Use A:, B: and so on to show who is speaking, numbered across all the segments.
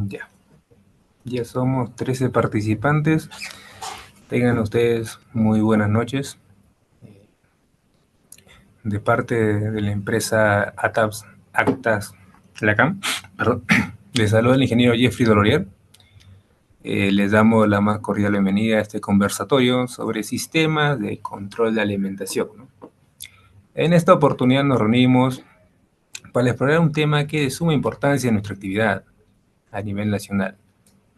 A: Ya, ya somos 13 participantes. Tengan ustedes muy buenas noches. De parte de la empresa Actas Lacam, perdón, les saluda el ingeniero Jeffrey Dolorier. Les damos la más cordial bienvenida a este conversatorio sobre sistemas de control de alimentación, ¿no? En esta oportunidad nos reunimos para explorar un tema que es de suma importancia en nuestra actividad a nivel nacional,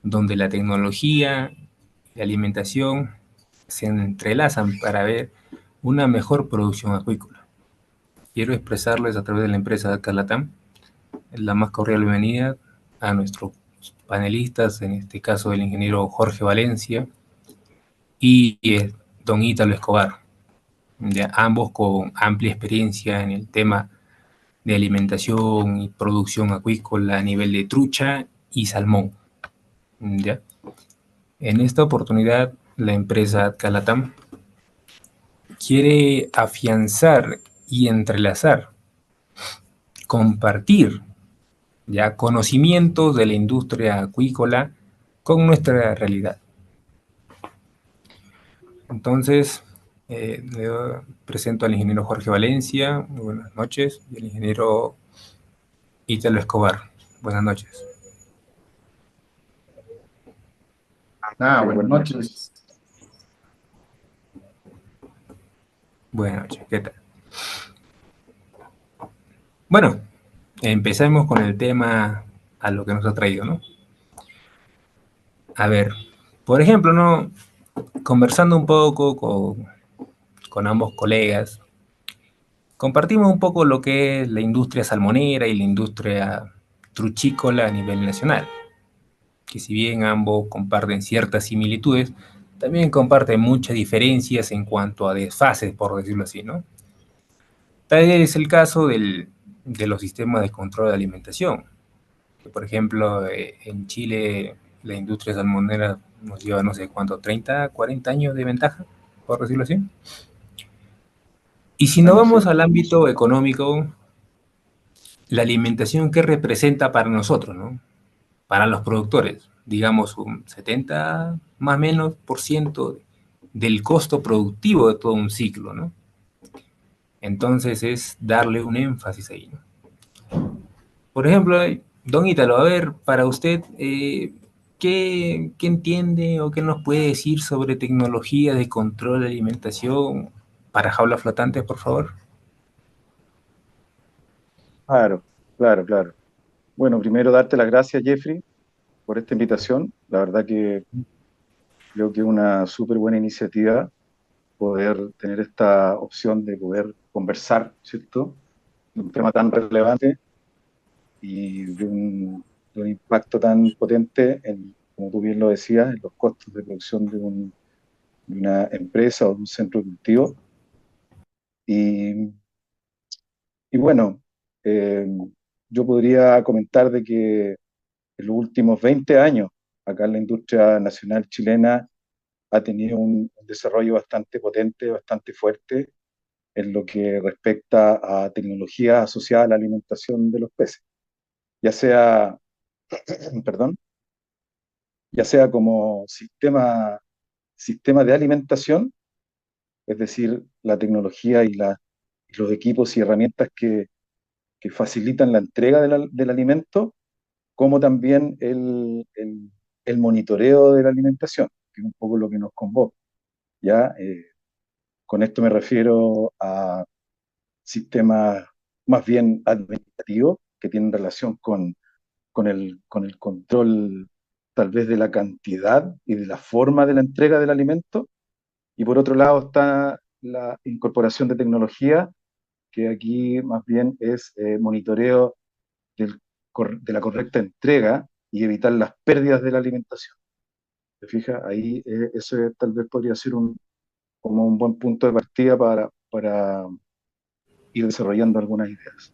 A: donde la tecnología y la alimentación se entrelazan para ver una mejor producción acuícola. Quiero expresarles a través de la empresa Calatam la más cordial bienvenida a nuestros panelistas, en este caso el ingeniero Jorge Valencia y don Ítalo Escobar, de ambos con amplia experiencia en el tema de alimentación y producción acuícola a nivel de trucha y salmón. ¿Ya? En esta oportunidad, la empresa Calatam quiere afianzar y entrelazar, compartir ya conocimientos de la industria acuícola con nuestra realidad. Entonces, le presento al ingeniero Jorge Valencia, muy buenas noches, y al ingeniero Ítalo Escobar, buenas noches.
B: Buenas noches.
A: Buenas noches, ¿qué tal? Bueno, empecemos con el tema a lo que nos ha traído, ¿no? A ver, por ejemplo, ¿no? Conversando un poco con ambos colegas, compartimos un poco lo que es la industria salmonera y la industria truchícola a nivel nacional, que si bien ambos comparten ciertas similitudes, también comparten muchas diferencias en cuanto a desfases, por decirlo así, ¿no? Tal es el caso de los sistemas de control de alimentación, que por ejemplo en Chile la industria salmonera nos lleva no sé cuánto, 30, 40 años de ventaja, por decirlo así. Y si nos
B: Bueno, sí.
A: vamos al ámbito económico, la alimentación, ¿qué representa para nosotros, no? Para los productores, digamos un 70 más o menos por ciento del costo productivo de todo un ciclo, ¿no? Entonces es darle un énfasis ahí, ¿no? Por ejemplo, don Ítalo, a ver, para usted, ¿qué entiende o qué nos puede decir sobre tecnología de control de alimentación para jaulas flotantes, por favor?
B: Claro, claro, claro. Bueno, primero darte las gracias, Jeffrey, por esta invitación. La verdad que creo que es una súper buena iniciativa poder tener esta opción de poder conversar, ¿cierto? De un tema tan relevante y de un impacto tan potente en, como tú bien lo decías, en los costos de producción de una empresa o de un centro de cultivo. Y, y bueno, eh, yo podría comentar de que en los últimos 20 años, acá en la industria nacional chilena ha tenido un desarrollo bastante potente, bastante fuerte en lo que respecta a tecnologías asociadas a la alimentación de los peces, ya sea, perdón, ya sea como sistema de alimentación, es decir, la tecnología y los equipos y herramientas que facilitan la entrega del alimento, como también el monitoreo de la alimentación, que es un poco lo que nos convoca. ¿Ya? Con esto me refiero a sistemas más bien administrativos que tienen relación con el control tal vez de la cantidad y de la forma de la entrega del alimento. Y por otro lado está la incorporación de tecnología, que aquí más bien es monitoreo del de la correcta entrega y evitar las pérdidas de la alimentación. ¿Te fijas? Ahí ese tal vez podría ser como un buen punto de partida para ir desarrollando algunas ideas.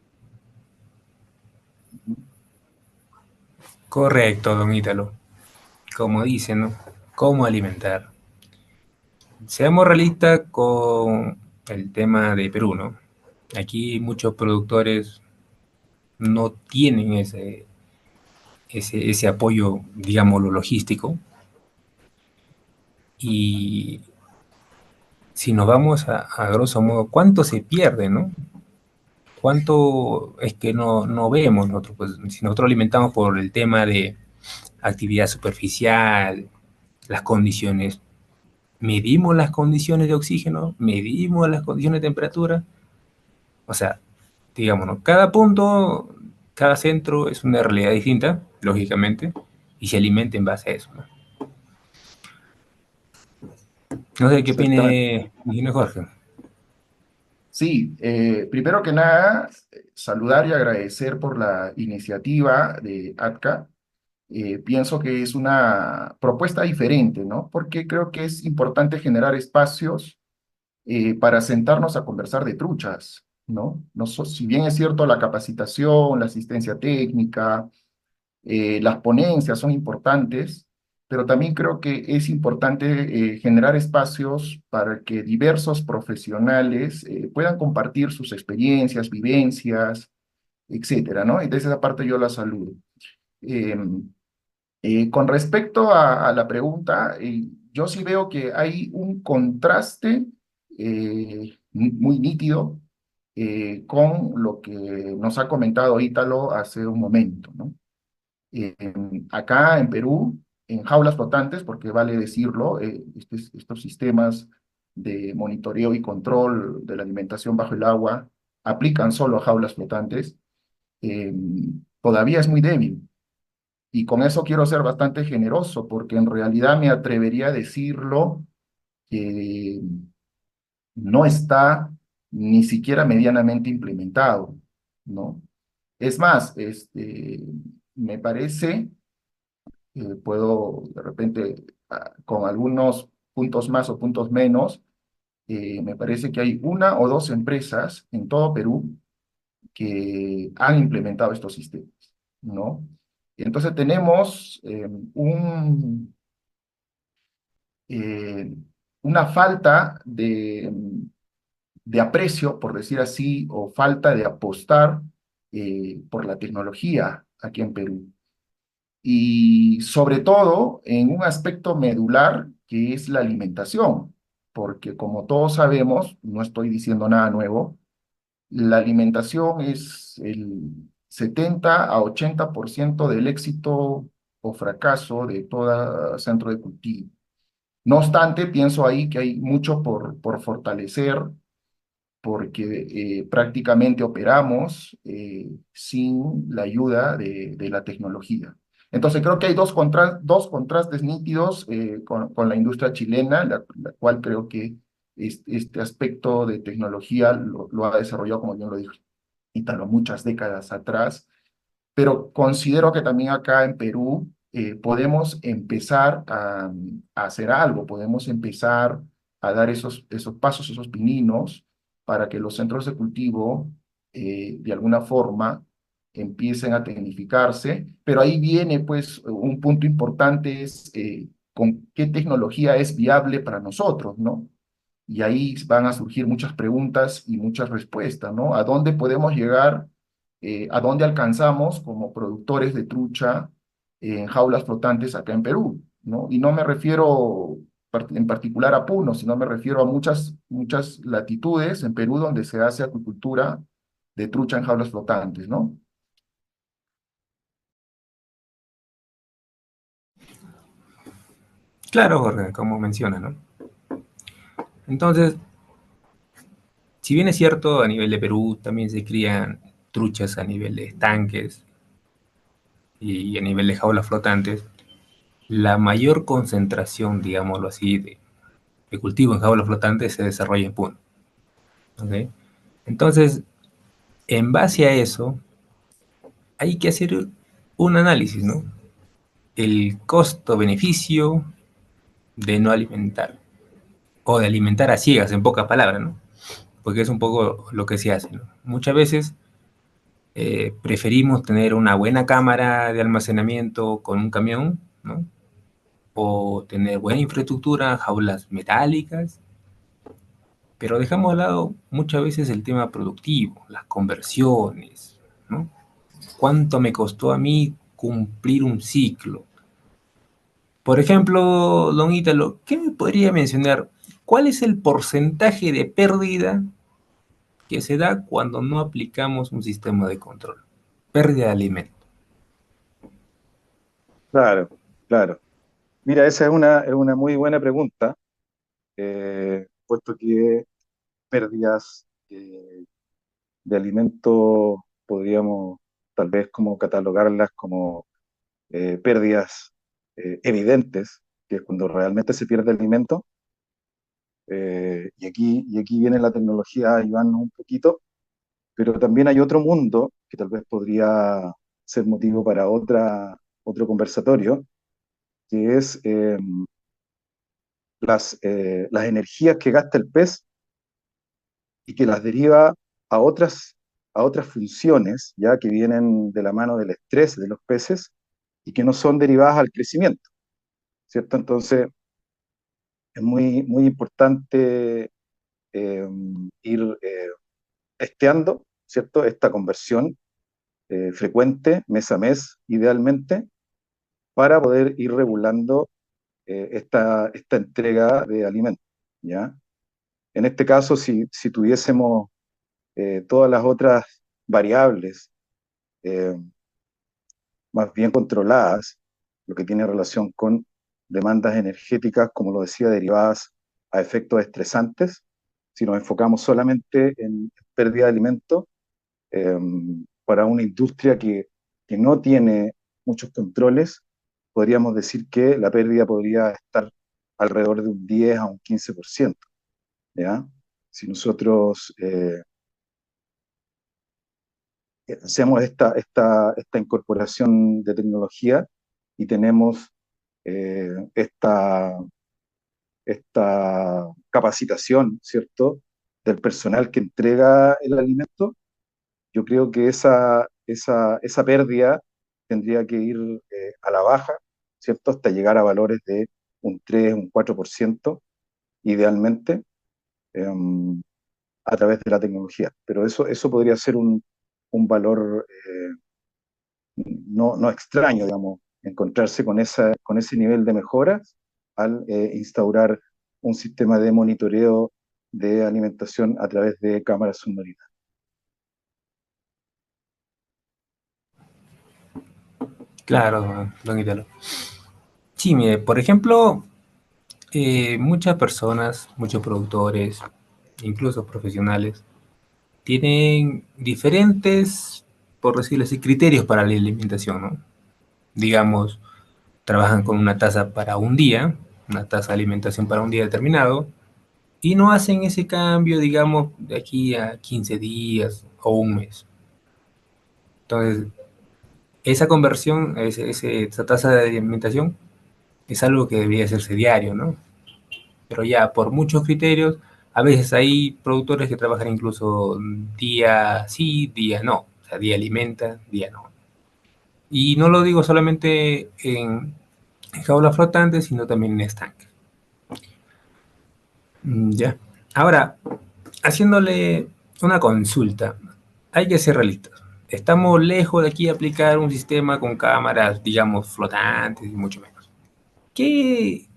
A: Correcto, don Ítalo. Como dicen, ¿no? ¿Cómo alimentar? Seamos realistas con el tema de Perú, ¿no? Aquí muchos productores no tienen ese apoyo, digamos, lo logístico. Y si nos vamos a grosso modo, ¿cuánto se pierde, no? ¿Cuánto es que no vemos nosotros? Pues si nosotros alimentamos por el tema de actividad superficial, las condiciones, medimos las condiciones de oxígeno, medimos las condiciones de temperatura, o sea, digamos, ¿no? Cada punto, cada centro es una realidad distinta, lógicamente, y se alimenta en base a eso, ¿no? No sé qué
B: Exactamente.
A: opine Jorge.
C: Sí, primero que nada, saludar y agradecer por la iniciativa de ATCA. Pienso que es una propuesta diferente, ¿no? Porque creo que es importante generar espacios para sentarnos a conversar de truchas, ¿no? Si bien es cierto la capacitación, la asistencia técnica, las ponencias son importantes, pero también creo que es importante generar espacios para que diversos profesionales puedan compartir sus experiencias, vivencias, etcétera, ¿no? Entonces esa parte yo la saludo. Eh, con respecto a la pregunta, yo sí veo que hay un contraste muy nítido con lo que nos ha comentado Ítalo hace un momento, ¿no? Acá en Perú, en jaulas flotantes, porque vale decirlo, estos sistemas de monitoreo y control de la alimentación bajo el agua aplican solo a jaulas flotantes, eh, todavía es muy débil. Y con eso quiero ser bastante generoso, porque en realidad me atrevería a decirlo que no está ni siquiera medianamente implementado, ¿no? Es más, me parece puedo de repente, con algunos puntos más o puntos menos, me parece que hay una o dos empresas en todo Perú que han implementado estos sistemas, ¿no? Y entonces tenemos eh, una falta de aprecio, por decir así, o falta de apostar por la tecnología aquí en Perú. Y sobre todo en un aspecto medular que es la alimentación, porque como todos sabemos, no estoy diciendo nada nuevo, la alimentación es el 70 a 80% del éxito o fracaso de todo centro de cultivo. No obstante, pienso ahí que hay mucho por fortalecer porque prácticamente operamos sin la ayuda de la tecnología. Entonces creo que hay dos contrastes nítidos con la industria chilena, la cual creo que este aspecto de tecnología lo ha desarrollado, como bien lo dijo Ítalo, muchas décadas atrás, pero considero que también acá en Perú podemos empezar a hacer algo, podemos empezar a dar esos pasos, esos pininos, para que los centros de cultivo, de alguna forma, empiecen a tecnificarse, pero ahí viene, pues, un punto importante es con qué tecnología es viable para nosotros, ¿no? Y ahí van a surgir muchas preguntas y muchas respuestas, ¿no? ¿A dónde podemos llegar? ¿A dónde alcanzamos como productores de trucha en jaulas flotantes acá en Perú? ¿No? Y no me refiero en particular a Puno, sino me refiero a muchas latitudes en Perú donde se hace acuicultura de trucha en jaulas flotantes, ¿no?
A: Claro, Jorge, como menciona, ¿no? Entonces, si bien es cierto, a nivel de Perú también se crían truchas a nivel de estanques y a nivel de jaulas flotantes, la mayor concentración, digámoslo así, de cultivo en jaulas flotantes se desarrolla en Puno. ¿Okay? Entonces, en base a eso, hay que hacer un análisis, ¿no? El costo-beneficio de no alimentar, o de alimentar a ciegas, en pocas palabras, ¿no? Porque es un poco lo que se hace, ¿no? Muchas veces preferimos tener una buena cámara de almacenamiento con un camión, ¿no? O tener buena infraestructura, jaulas metálicas, pero dejamos de lado muchas veces el tema productivo, las conversiones, ¿no? ¿Cuánto me costó a mí cumplir un ciclo. Por ejemplo, don Ítalo, ¿qué me podría mencionar? ¿Cuál es el porcentaje de pérdida que se da cuando no aplicamos un sistema de control? Pérdida de alimento.
B: Claro, claro. Mira, esa es una muy buena pregunta, puesto que pérdidas de alimentos podríamos tal vez como catalogarlas como pérdidas evidentes, que es cuando realmente se pierde alimento. Y aquí viene la tecnología a ayudarnos un poquito, pero también hay otro mundo que tal vez podría ser motivo para otro conversatorio, que es las energías que gasta el pez y que las deriva a a otras funciones, ya que vienen de la mano del estrés de los peces y que no son derivadas al crecimiento, ¿cierto? Entonces, es muy importante eh, ir testeando, ¿cierto? Esta conversión frecuente, mes a mes, idealmente, para poder ir regulando esta entrega de alimentos, ¿ya? En este caso, si tuviésemos todas las otras variables eh, más bien controladas, lo que tiene relación con demandas energéticas, como lo decía, derivadas a efectos estresantes, si nos enfocamos solamente en pérdida de alimentos, eh, para una industria que no tiene muchos controles, podríamos decir que la pérdida podría estar alrededor de un 10 a un 15%, ¿ya? Si nosotros hacemos esta incorporación de tecnología y tenemos esta capacitación, ¿cierto?, del personal que entrega el alimento, yo creo que esa pérdida tendría que ir a la baja, ¿cierto?, hasta llegar a valores de un 3 un 4%, idealmente, eh, a través de la tecnología. Pero eso podría ser un valor no extraño, digamos, encontrarse con ese nivel de mejora al instaurar un sistema de monitoreo de alimentación a través de cámaras submarinas.
A: Claro, don Italo. Sí, mire, por ejemplo, muchas personas, muchos productores, incluso profesionales, tienen diferentes, por decirlo así, criterios para la alimentación, ¿no? Digamos, trabajan con una tasa para un día, una tasa de alimentación para un día determinado, y no hacen ese cambio, digamos, de aquí a 15 días o un mes. Entonces, esa conversión, esa tasa de alimentación, es algo que debería hacerse diario, ¿no? Pero ya por muchos criterios, a veces hay productores que trabajan incluso día sí, día no, o sea, día alimenta, día no. Y no lo digo solamente en jaulas flotantes, sino también en estanques. Ya. Ahora, haciéndole una consulta, hay que ser realistas. Estamos lejos de aquí de aplicar un sistema con cámaras, digamos, flotantes y mucho menos. ¿Qué,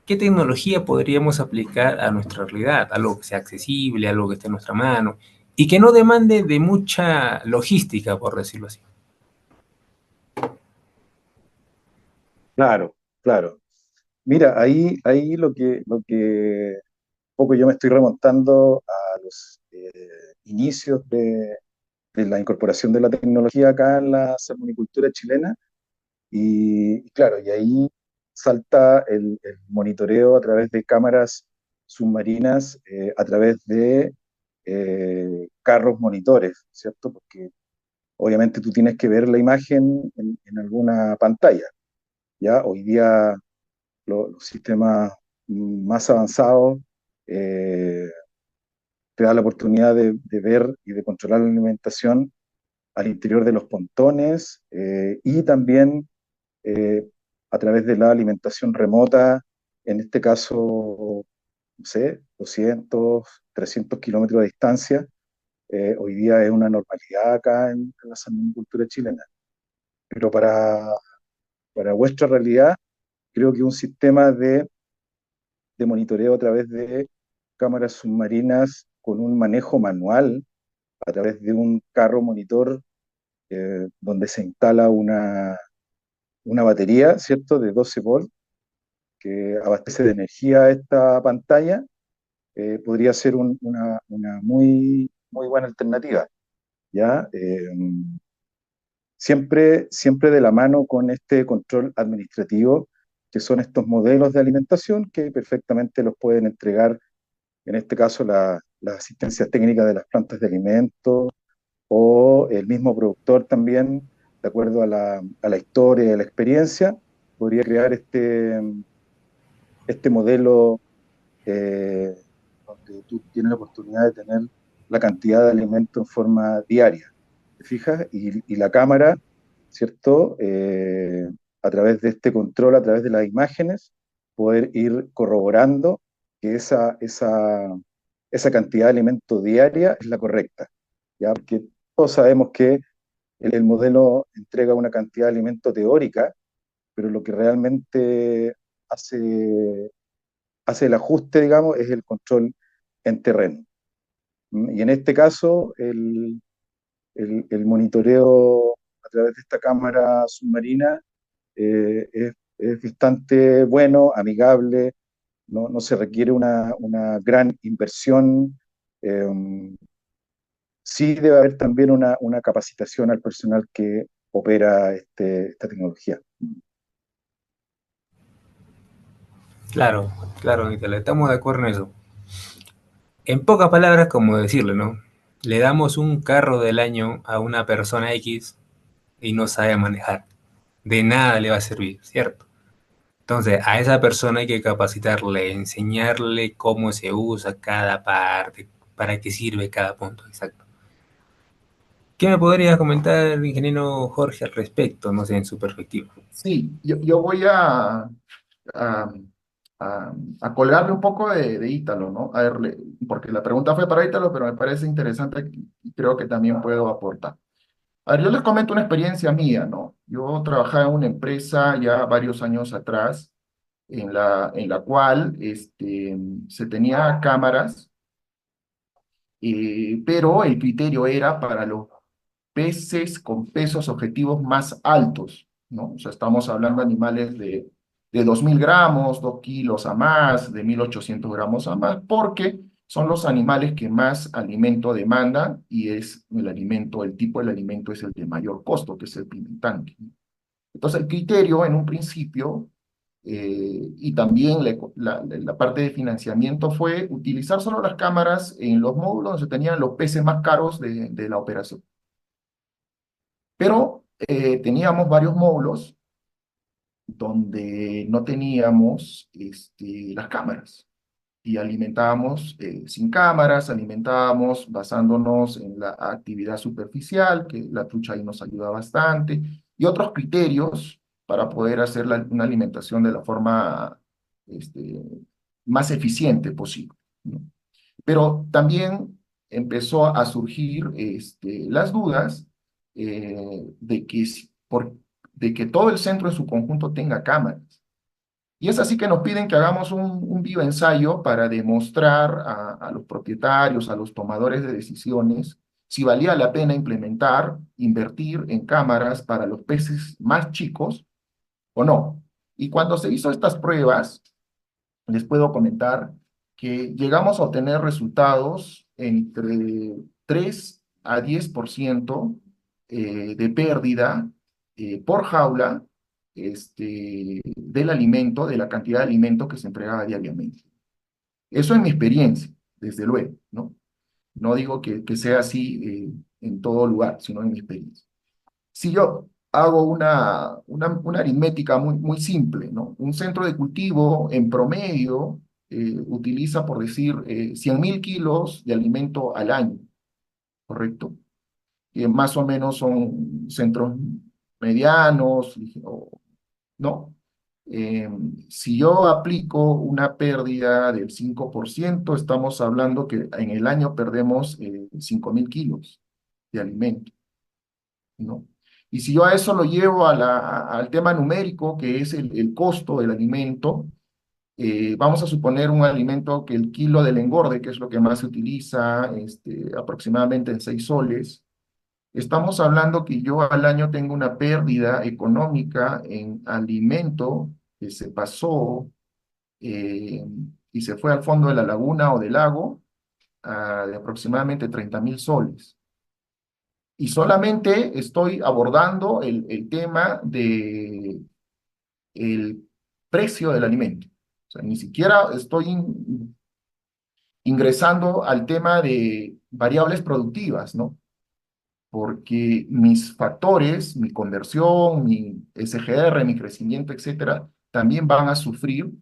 A: ¿Qué tecnología podríamos aplicar a nuestra realidad? Algo que sea accesible, algo que esté en nuestra mano y que no demande de mucha logística, por decirlo así.
B: Claro, claro. Mira, ahí lo que poco yo me estoy remontando a los inicios de la incorporación de la tecnología acá en la salmonicultura chilena. Y claro, y ahí salta el monitoreo a través de cámaras submarinas, a través de carros monitores, ¿cierto? Porque obviamente tú tienes que ver la imagen en alguna pantalla, ¿ya? Hoy día los sistemas más avanzados eh, te dan la oportunidad de ver y de controlar la alimentación al interior de los pontones, y también eh, a través de la alimentación remota, en este caso, no sé, 200, 300 kilómetros de distancia. Hoy día es una normalidad acá en la salmonicultura chilena. pero para vuestra realidad, creo que un sistema de monitoreo a través de cámaras submarinas con un manejo manual, a través de un carro monitor donde se instala una batería, ¿cierto?, de 12 volts que abastece de energía a esta pantalla, podría ser una muy buena alternativa, ¿ya? Siempre de la mano con este control administrativo, que son estos modelos de alimentación que perfectamente los pueden entregar, en este caso, las asistencias técnicas de las plantas de alimentos o el mismo productor también, de acuerdo a la historia y a la experiencia, podría crear este modelo eh, donde tú tienes la oportunidad de tener la cantidad de alimento en forma diaria. ¿Te fijas? Y la cámara, ¿cierto? A través de este control, a través de las imágenes, poder ir corroborando que esa cantidad de alimento diaria es la correcta, ¿ya? Porque todos sabemos que el modelo entrega una cantidad de alimento teórica, pero lo que realmente hace, hace el ajuste, digamos, es el control en terreno. Y en este caso, el monitoreo a través de esta cámara submarina es bastante bueno, amigable, no se requiere una gran inversión. eh, sí debe haber también una capacitación al personal que opera esta tecnología.
A: Claro, claro, Nicole, estamos de acuerdo en eso. En pocas palabras, como decirle, ¿no? Le damos un carro del año a una persona X y no sabe manejar. De nada le va a servir, ¿cierto? Entonces, a esa persona hay que capacitarle, enseñarle cómo se usa cada parte, para qué sirve cada punto, exacto. ¿Qué me podría comentar, ingeniero Jorge, al respecto, no sé, en su perspectiva?
C: Sí, yo voy a, a colgarle un poco de Ítalo, ¿no? A ver, porque la pregunta fue para Ítalo, pero me parece interesante y creo que también puedo aportar. A ver, yo les comento una experiencia mía, ¿no? Yo trabajaba en una empresa ya varios años atrás, en la cual se tenía cámaras, pero el criterio era para los peces con pesos objetivos más altos, ¿no? O sea, estamos hablando de animales de 2.000 gramos, 2 kilos a más, de 1.800 gramos a más, porque son los animales que más alimento demandan y es el tipo de alimento es el de mayor costo, que es el pimentante. Entonces, el criterio en un principio y también la parte de financiamiento fue utilizar solo las cámaras en los módulos donde se tenían los peces más caros de la operación. Pero teníamos varios módulos donde no teníamos las cámaras y alimentábamos sin cámaras, alimentábamos basándonos en la actividad superficial, que la trucha ahí nos ayuda bastante, y otros criterios para poder hacer una alimentación de la forma este, más eficiente posible, ¿no? Pero también empezó a surgir las dudas de que, de que todo el centro en su conjunto tenga cámaras. Y es así que nos piden que hagamos un bioensayo para demostrar a los propietarios, a los tomadores de decisiones, si valía la pena implementar, invertir en cámaras para los peces más chicos o no. Y cuando se hizo estas pruebas, les puedo comentar que llegamos a obtener resultados entre 3 a 10% de pérdida por jaula del alimento, de la cantidad de alimento que se entregaba diariamente. Eso es mi experiencia, desde luego, ¿no? No digo que sea así en todo lugar, sino en mi experiencia. Si yo hago una aritmética muy simple, ¿no? Un centro de cultivo en promedio utiliza, por decir, 100.000 kilos de alimento al año, ¿correcto? Y más o menos son centros medianos, ¿no? Si yo aplico una pérdida del 5%, estamos hablando que en el año perdemos 5.000 kilos de alimento, ¿no? Y si yo a eso lo llevo al tema numérico, que es el costo del alimento, vamos a suponer un alimento que el kilo del engorde, que es lo que más se utiliza, aproximadamente en 6 soles, estamos hablando que yo al año tengo una pérdida económica en alimento que se pasó eh, y se fue al fondo de la laguna o del lago de aproximadamente 30.000 soles. Y solamente estoy abordando el tema de el precio del alimento. O sea, ni siquiera estoy ingresando al tema de variables productivas, ¿no? Porque mis factores, mi conversión, mi SGR, mi crecimiento, etcétera, también van a sufrir,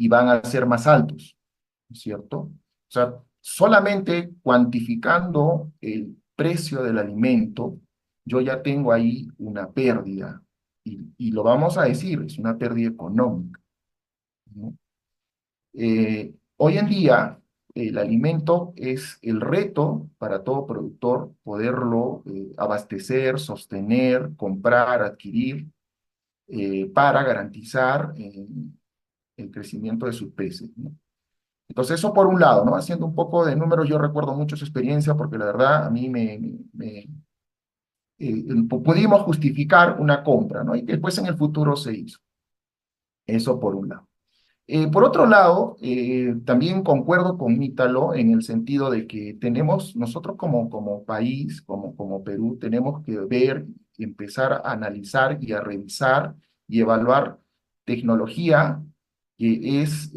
C: y van a ser más altos, ¿no es cierto? O sea, solamente cuantificando el precio del alimento, yo ya tengo ahí una pérdida, y lo vamos a decir, es una pérdida económica, ¿no? Hoy en día, el alimento es el reto para todo productor poderlo abastecer, sostener, comprar, adquirir, para garantizar el crecimiento de sus peces, ¿no? Entonces, eso por un lado, ¿no? Haciendo un poco de números, yo recuerdo mucho su experiencia porque la verdad a mí pudimos justificar una compra, ¿no? Y que después en el futuro se hizo. Eso por un lado. Por otro lado, también concuerdo con Ítalo en el sentido de que tenemos, nosotros como país, como Perú, tenemos que ver y empezar a analizar y a revisar y evaluar tecnología que es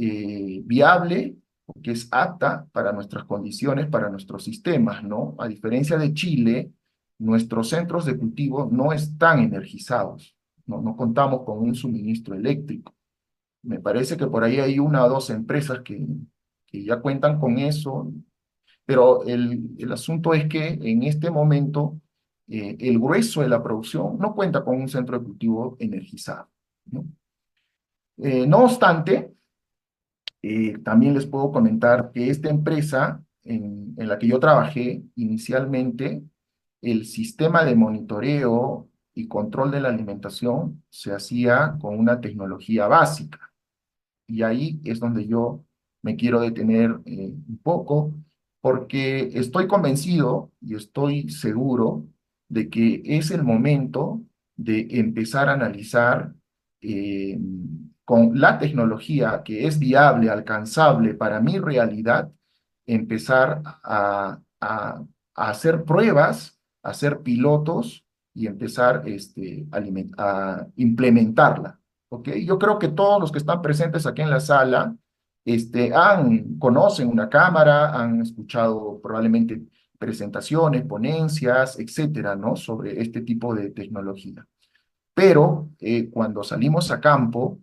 C: viable, que es apta para nuestras condiciones, para nuestros sistemas, ¿no? A diferencia de Chile, nuestros centros de cultivo no están energizados, no contamos con un suministro eléctrico. Me parece que por ahí hay una o dos empresas que ya cuentan con eso, pero el asunto es que en este momento el grueso de la producción no cuenta con un centro de cultivo energizado, ¿no? No obstante, también les puedo comentar que esta empresa en la que yo trabajé inicialmente, el sistema de monitoreo y control de la alimentación se hacía con una tecnología básica. Y ahí es donde yo me quiero detener un poco, porque estoy convencido y estoy seguro de que es el momento de empezar a analizar eh, con la tecnología que es viable, alcanzable para mi realidad, empezar a hacer pruebas, a hacer pilotos y empezar a implementarla. ¿Ok? Yo creo que todos los que están presentes aquí en la sala conocen una cámara, han escuchado probablemente presentaciones, ponencias, etcétera, ¿no? Sobre este tipo de tecnología. Pero cuando salimos a campo,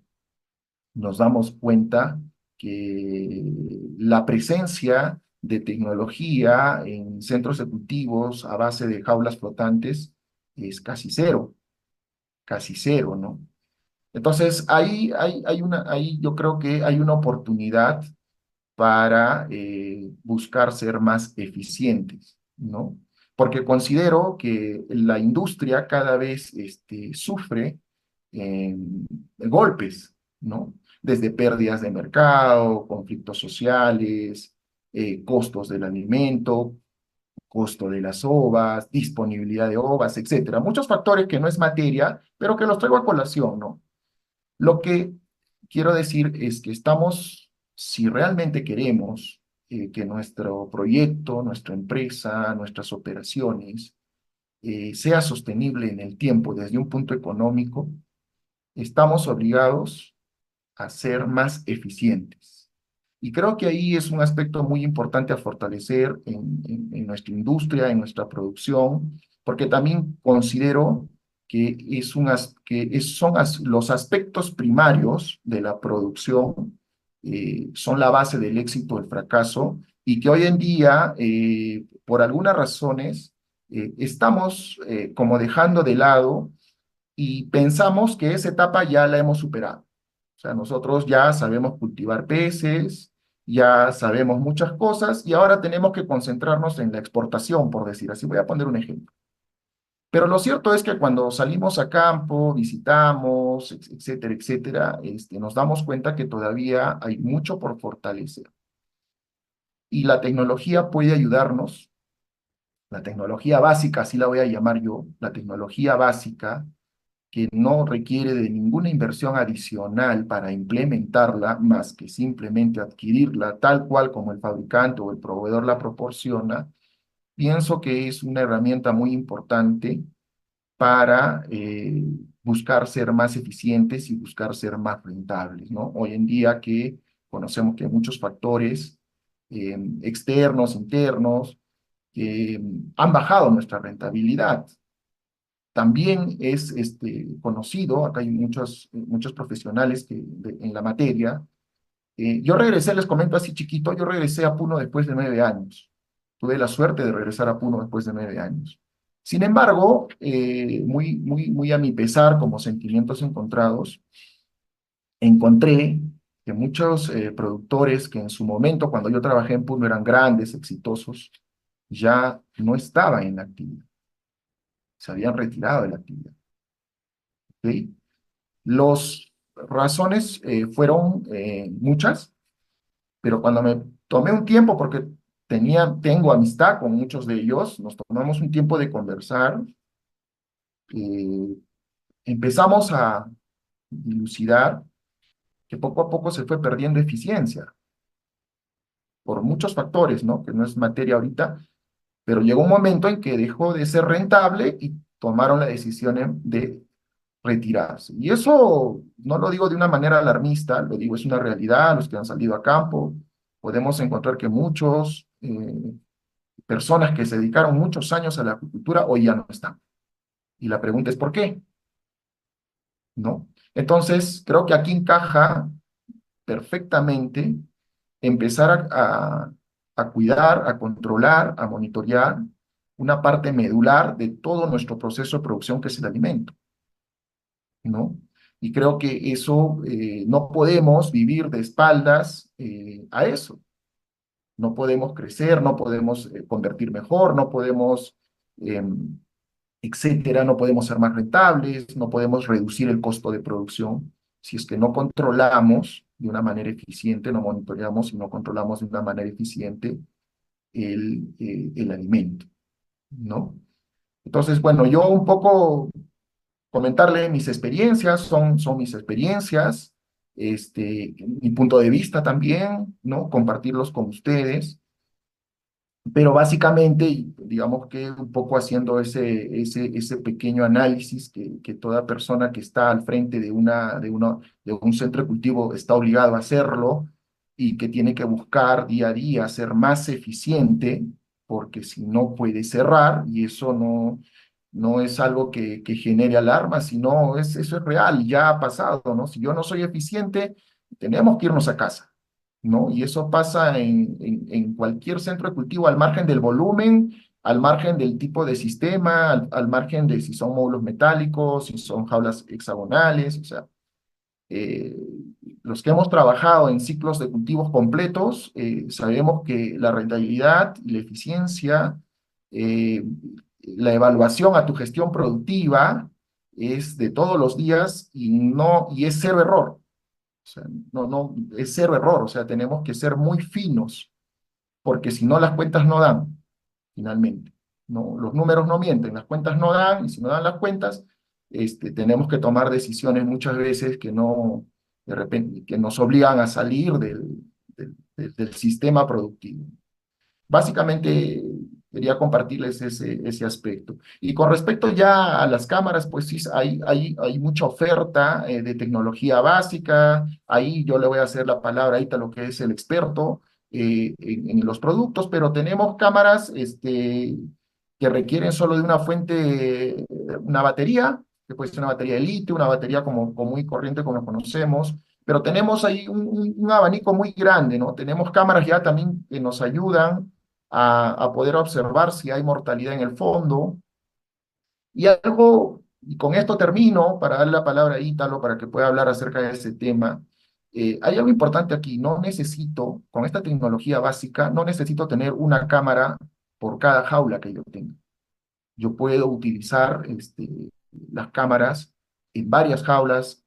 C: nos damos cuenta que la presencia de tecnología en centros de cultivos a base de jaulas flotantes es casi cero, ¿no? Entonces, ahí yo creo que hay una oportunidad para buscar ser más eficientes, ¿no? Porque considero que la industria cada vez sufre golpes, ¿no? Desde pérdidas de mercado, conflictos sociales, costos del alimento, costo de las ovas, disponibilidad de ovas, etcétera. Muchos factores que no es materia, pero que los traigo a colación, ¿no? Lo que quiero decir es que estamos, si realmente queremos que nuestro proyecto, nuestra empresa, nuestras operaciones sea sostenible en el tiempo desde un punto económico, estamos obligados a ser más eficientes. Y creo que ahí es un aspecto muy importante a fortalecer en nuestra industria, en nuestra producción, porque también considero que, los aspectos primarios de la producción, son la base del éxito o el fracaso, y que hoy en día, por algunas razones, estamos como dejando de lado y pensamos que esa etapa ya la hemos superado. O sea, nosotros ya sabemos cultivar peces, ya sabemos muchas cosas y ahora tenemos que concentrarnos en la exportación, por decir así. Voy a poner un ejemplo. Pero lo cierto es que cuando salimos a campo, visitamos, etcétera, etcétera, nos damos cuenta que todavía hay mucho por fortalecer. Y la tecnología puede ayudarnos, la tecnología básica, así la voy a llamar yo, la tecnología básica, que no requiere de ninguna inversión adicional para implementarla, más que simplemente adquirirla tal cual como el fabricante o el proveedor la proporciona, pienso que es una herramienta muy importante para buscar ser más eficientes y buscar ser más rentables, ¿no? Hoy en día que conocemos que hay muchos factores externos, internos, que han bajado nuestra rentabilidad. También es conocido, acá hay muchos profesionales en la materia. Yo regresé, les comento así chiquito, yo regresé a Puno después de 9 años. Tuve la suerte de regresar a Puno después de 9 años. Sin embargo, muy a mi pesar, como sentimientos encontrados, encontré que muchos productores que en su momento, cuando yo trabajé en Puno, eran grandes, exitosos, ya no estaban en la actividad, se habían retirado de la actividad. ¿Ok? Las razones fueron muchas, pero cuando me tomé un tiempo, porque tengo amistad con muchos de ellos, nos tomamos un tiempo de conversar, eh, empezamos a dilucidar que poco a poco se fue perdiendo eficiencia por muchos factores, ¿no? Que no es materia ahorita, pero llegó un momento en que dejó de ser rentable y tomaron la decisión de retirarse. Y eso no lo digo de una manera alarmista, lo digo, es una realidad, los que han salido a campo, podemos encontrar que muchos personas que se dedicaron muchos años a la agricultura hoy ya no están. Y la pregunta es ¿por qué? ¿No? Entonces, creo que aquí encaja perfectamente empezar a cuidar, a controlar, a monitorear una parte medular de todo nuestro proceso de producción que es el alimento, ¿no? Y creo que eso no podemos vivir de espaldas a eso. No podemos crecer, no podemos convertir mejor, no podemos, etcétera, no podemos ser más rentables, no podemos reducir el costo de producción si es que no controlamos de una manera eficiente, no monitoreamos y no controlamos de una manera eficiente el alimento, ¿no? Entonces, bueno, yo un poco comentarle mis experiencias, son mis experiencias, mi punto de vista también, ¿no? Compartirlos con ustedes, pero básicamente, digamos que un poco haciendo ese pequeño análisis que toda persona que está al frente de un centro de cultivo está obligado a hacerlo y que tiene que buscar día a día ser más eficiente, porque si no puede cerrar y eso no es algo que genere alarma, sino eso es real, ya ha pasado, ¿no? Si yo no soy eficiente, tenemos que irnos a casa, ¿no? Y eso pasa en cualquier centro de cultivo, al margen del volumen, al margen del tipo de sistema, al margen de si son módulos metálicos, si son jaulas hexagonales, o sea, eh, los que hemos trabajado en ciclos de cultivos completos, sabemos que la rentabilidad y la eficiencia, eh, la evaluación a tu gestión productiva es de todos los días y es cero error. O sea, es cero error, o sea, tenemos que ser muy finos, porque si no las cuentas no dan, finalmente. No, los números no mienten, las cuentas no dan, y si no dan las cuentas, tenemos que tomar decisiones muchas veces que no, de repente, que nos obligan a salir del sistema productivo. Básicamente quería compartirles ese aspecto. Y con respecto ya a las cámaras, pues sí, hay mucha oferta de tecnología básica. Ahí yo le voy a hacer la palabra a Ítalo, que es el experto en los productos, pero tenemos cámaras que requieren solo de una fuente, una batería, que puede ser una batería de litio, una batería como muy corriente como conocemos, pero tenemos ahí un abanico muy grande, ¿no? Tenemos cámaras ya también que nos ayudan a poder observar si hay mortalidad en el fondo. Y con esto termino para darle la palabra a Ítalo para que pueda hablar acerca de ese tema. hay algo importante aquí, con esta tecnología básica, no necesito tener una cámara por cada jaula que yo tenga. Yo puedo utilizar las cámaras en varias jaulas,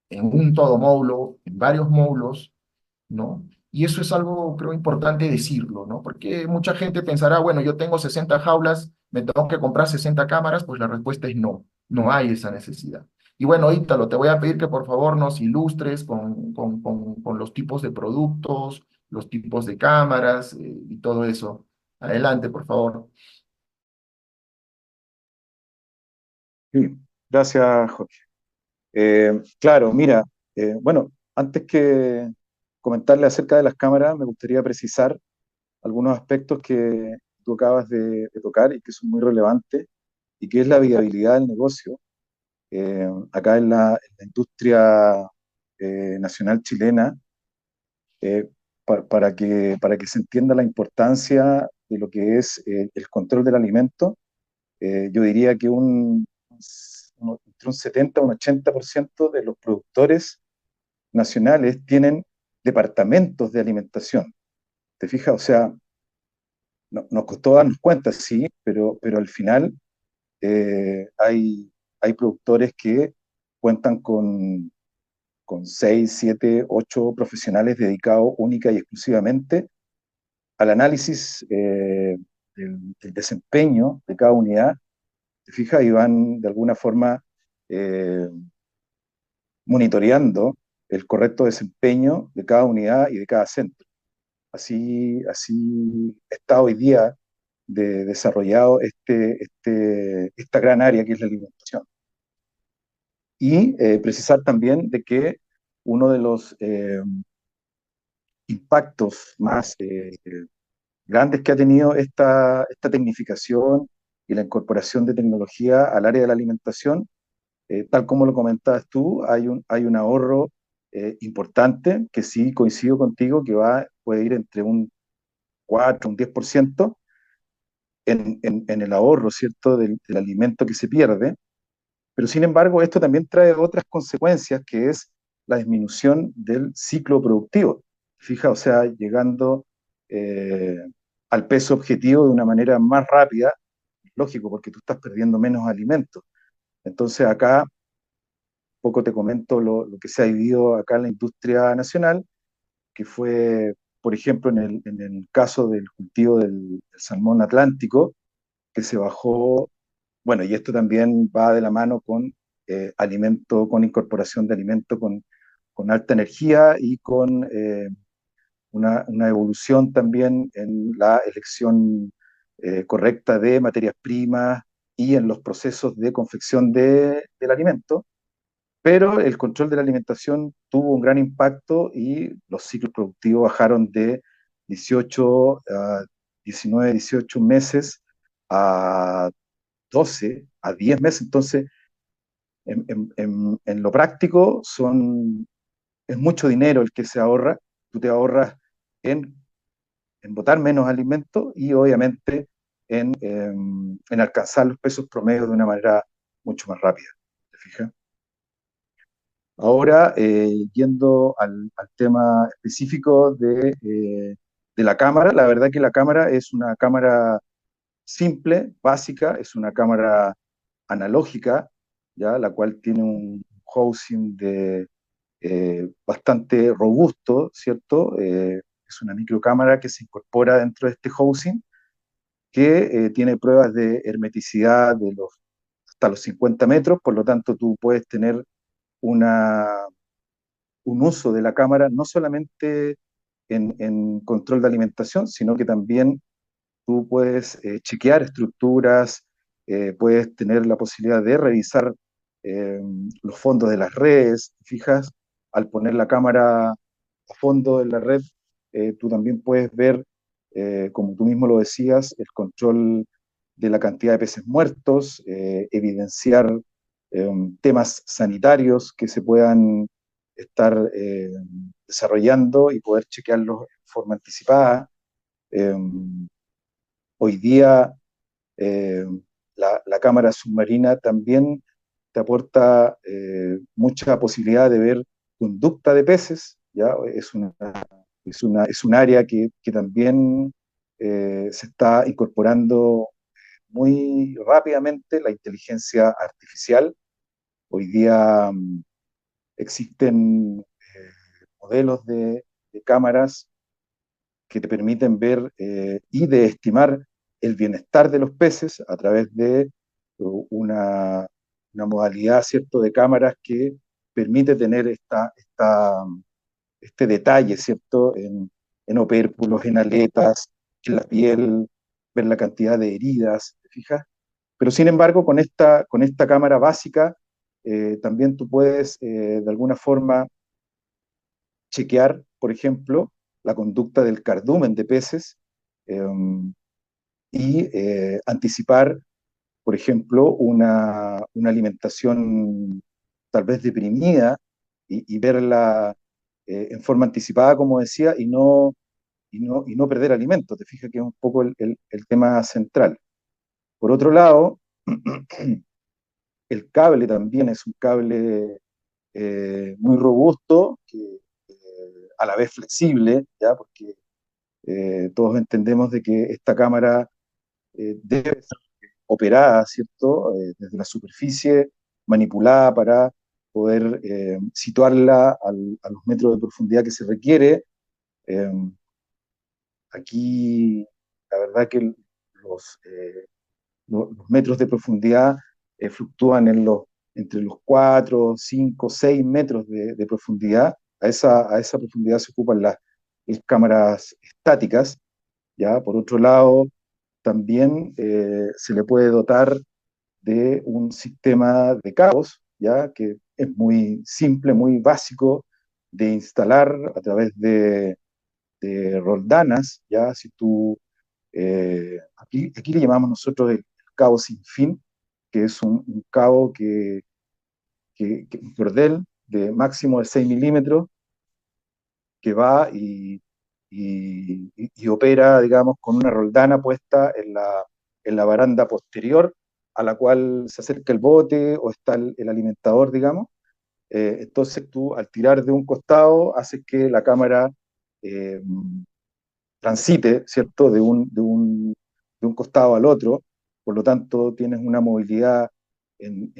C: en un todo módulo, en varios módulos, ¿no? Y eso es algo, creo, importante decirlo, ¿no? Porque mucha gente pensará, bueno, yo tengo 60 jaulas, me tengo que comprar 60 cámaras, pues la respuesta es no, no hay esa necesidad. Y bueno, Ítalo, te voy a pedir que por favor nos ilustres con los tipos de productos, los tipos de cámaras y todo eso. Adelante, por favor.
B: Sí, gracias, Jorge. Claro, mira, bueno, antes que comentarle acerca de las cámaras, me gustaría precisar algunos aspectos que tú acabas de tocar y que son muy relevantes, y que es la viabilidad del negocio. Acá en la industria nacional chilena, eh, para que se entienda la importancia de lo que es el control del alimento, yo diría que entre un 70 y un 80% de los productores nacionales tienen departamentos de alimentación. ¿Te fijas? O sea, nos costó darnos cuenta, sí, pero al final hay productores que cuentan con 6, 7, 8 profesionales dedicados única y exclusivamente al análisis del desempeño de cada unidad. ¿Te fijas? Y van de alguna forma eh, monitoreando el correcto desempeño de cada unidad y de cada centro. Así está hoy día desarrollado esta gran área que es la alimentación. Y precisar también de que uno de los impactos más grandes que ha tenido esta tecnificación y la incorporación de tecnología al área de la alimentación, tal como lo comentabas tú, hay un ahorro importante, que sí coincido contigo, que puede ir entre un 4, un 10% en el ahorro, ¿cierto?, del alimento que se pierde. Pero sin embargo, esto también trae otras consecuencias, que es la disminución del ciclo productivo. Fija, o sea, llegando eh, al peso objetivo de una manera más rápida, lógico, porque tú estás perdiendo menos alimentos. Entonces acá, poco te comento lo que se ha vivido acá en la industria nacional, que fue, por ejemplo, en el caso del cultivo del salmón atlántico, que se bajó. Bueno, y esto también va de la mano con alimento, con incorporación de alimento con alta energía y con una evolución también en la elección correcta de materias primas y en los procesos de confección del alimento. Pero el control de la alimentación tuvo un gran impacto y los ciclos productivos bajaron de 18 a 19, 18 meses a 12 a 10 meses. Entonces, en lo práctico, es mucho dinero el que se ahorra. Tú te ahorras en, en botar menos alimentos y obviamente en alcanzar los pesos promedios de una manera mucho más rápida. ¿Te fijas? Ahora, yendo al tema específico de la cámara, la verdad que la cámara es una cámara simple, básica, es una cámara analógica, ¿ya? La cual tiene un housing bastante robusto, ¿cierto? Es una microcámara que se incorpora dentro de este housing, que tiene pruebas de hermeticidad hasta los 50 metros, por lo tanto tú puedes tener una, un uso de la cámara no solamente en control de alimentación, sino que también tú puedes chequear estructuras, puedes tener la posibilidad de revisar eh, los fondos de las redes. Fijas, al poner la cámara a fondo en la red, tú también puedes ver, como tú mismo lo decías, el control de la cantidad de peces muertos, evidenciar temas sanitarios que se puedan estar desarrollando y poder chequearlos de forma anticipada. Eh, Hoy día eh, la cámara submarina también te aporta mucha posibilidad de ver conducta de peces, ¿ya? Es un área que también se está incorporando muy rápidamente la inteligencia artificial. Hoy día existen modelos de cámaras que te permiten ver y de estimar el bienestar de los peces a través de una modalidad, ¿cierto?, de cámaras que permite tener este detalle, ¿cierto?, en opérculos, en aletas, en la piel, ver la cantidad de heridas, ¿te fijas? Pero sin embargo, con esta cámara básica, también tú puedes de alguna forma chequear, por ejemplo, la conducta del cardumen de peces eh, y anticipar, por ejemplo, una alimentación tal vez deprimida y verla en forma anticipada, como decía, y no perder alimentos. Te fijas que es un poco el tema central. Por otro lado, el cable también es un cable muy robusto, a la vez flexible, ¿ya? Porque todos entendemos de que esta cámara debe ser operada, ¿cierto? Desde la superficie, manipulada para poder situarla a los metros de profundidad que se requiere. Eh, Aquí, la verdad que los, eh, los metros de profundidad fluctúan entre los 4, 5, 6 metros de profundidad. A esa profundidad se ocupan las cámaras estáticas, ¿ya? Por otro lado, también se le puede dotar de un sistema de cabos, ¿ya? Que es muy simple, muy básico de instalar a través de roldanas, ¿ya? Si tú, aquí le llamamos nosotros el cabo sin fin, que es un cabo un cordel de máximo de 6 milímetros que va y opera, digamos, con una roldana puesta en la baranda posterior a la cual se acerca el bote o está el alimentador, digamos. Entonces tú al tirar de un costado haces que la cámara eh, transite, ¿cierto?, de un costado al otro, por lo tanto tienes una movilidad en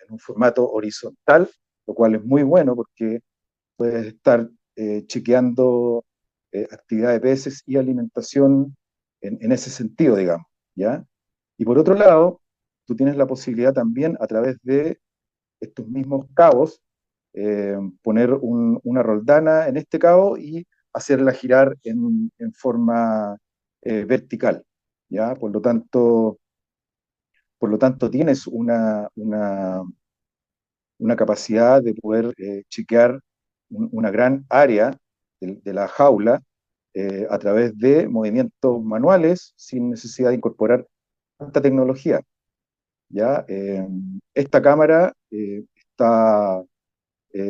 B: un formato horizontal, lo cual es muy bueno porque puedes estar chequeando actividad de peces y alimentación en ese sentido, digamos, ¿ya? Y por otro lado, tú tienes la posibilidad también a través de estos mismos cabos, poner una roldana en este cabo y hacerla girar en forma vertical, ¿ya? Por lo tanto tienes una capacidad de poder chequear una gran área de la jaula a través de movimientos manuales sin necesidad de incorporar tanta tecnología. ¿Ya? Esta cámara está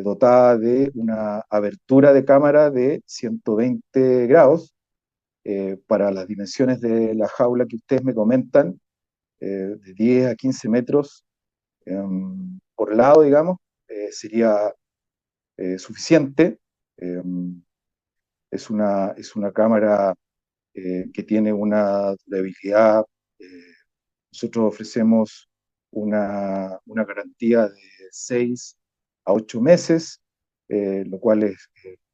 B: dotada de una abertura de cámara de 120 grados para las dimensiones de la jaula que ustedes me comentan, de 10 a 15 metros por lado, digamos, sería suficiente. Eh, es una cámara que tiene una durabilidad. eh, Nosotros ofrecemos una garantía de 6 a 8 meses, lo cual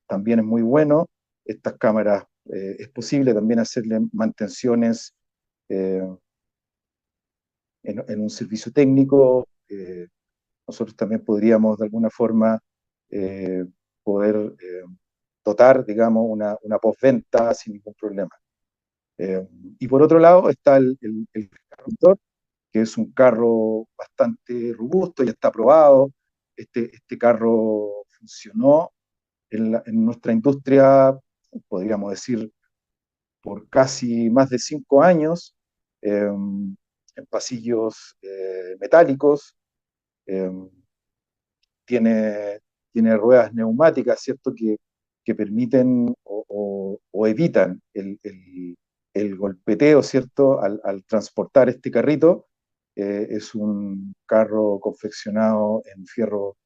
B: también es muy bueno. Estas cámaras es posible también hacerle mantenciones eh, en un servicio técnico. Nosotros también podríamos de alguna forma eh, poder dotar, digamos, una postventa sin ningún problema. Y por otro lado está el carro, que es un carro bastante robusto, ya está aprobado. Este carro funcionó en nuestra industria, podríamos decir, por casi más de 5 años, en pasillos metálicos. eh, tiene, tiene ruedas neumáticas, ¿cierto?, que permiten o evitan el golpeteo, ¿cierto?, al transportar este carrito. Es un carro confeccionado en fierro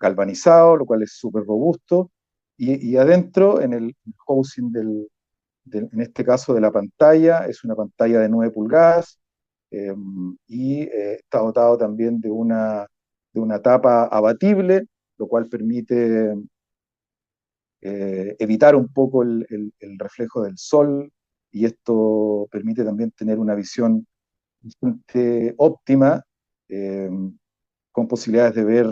B: galvanizado, lo cual es súper robusto, y adentro, en el housing en este caso de la pantalla, es una pantalla de 9 pulgadas, eh, y está dotado también de una tapa abatible, lo cual permite evitar un poco el reflejo del sol, y esto permite también tener una visión bastante óptima, eh, con posibilidades de ver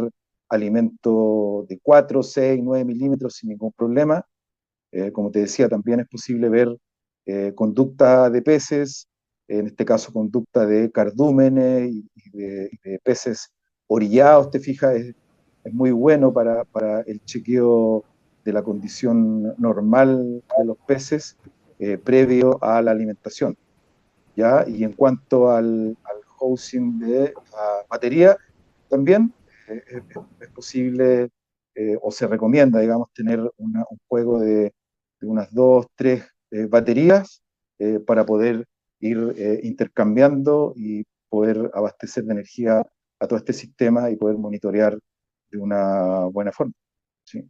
B: alimento de 4, 6, 9 milímetros sin ningún problema. Como te decía, también es posible ver conducta de peces, en este caso conducta de cardúmenes y de peces orillados, te fijas, es muy bueno para el chequeo de la condición normal de los peces previo a la alimentación. ¿Ya? Y en cuanto al housing de la batería, también es posible o se recomienda, digamos, tener un juego de unas dos, tres baterías para poder ir intercambiando y poder abastecer de energía a todo este sistema y poder monitorear de una buena forma. ¿Sí?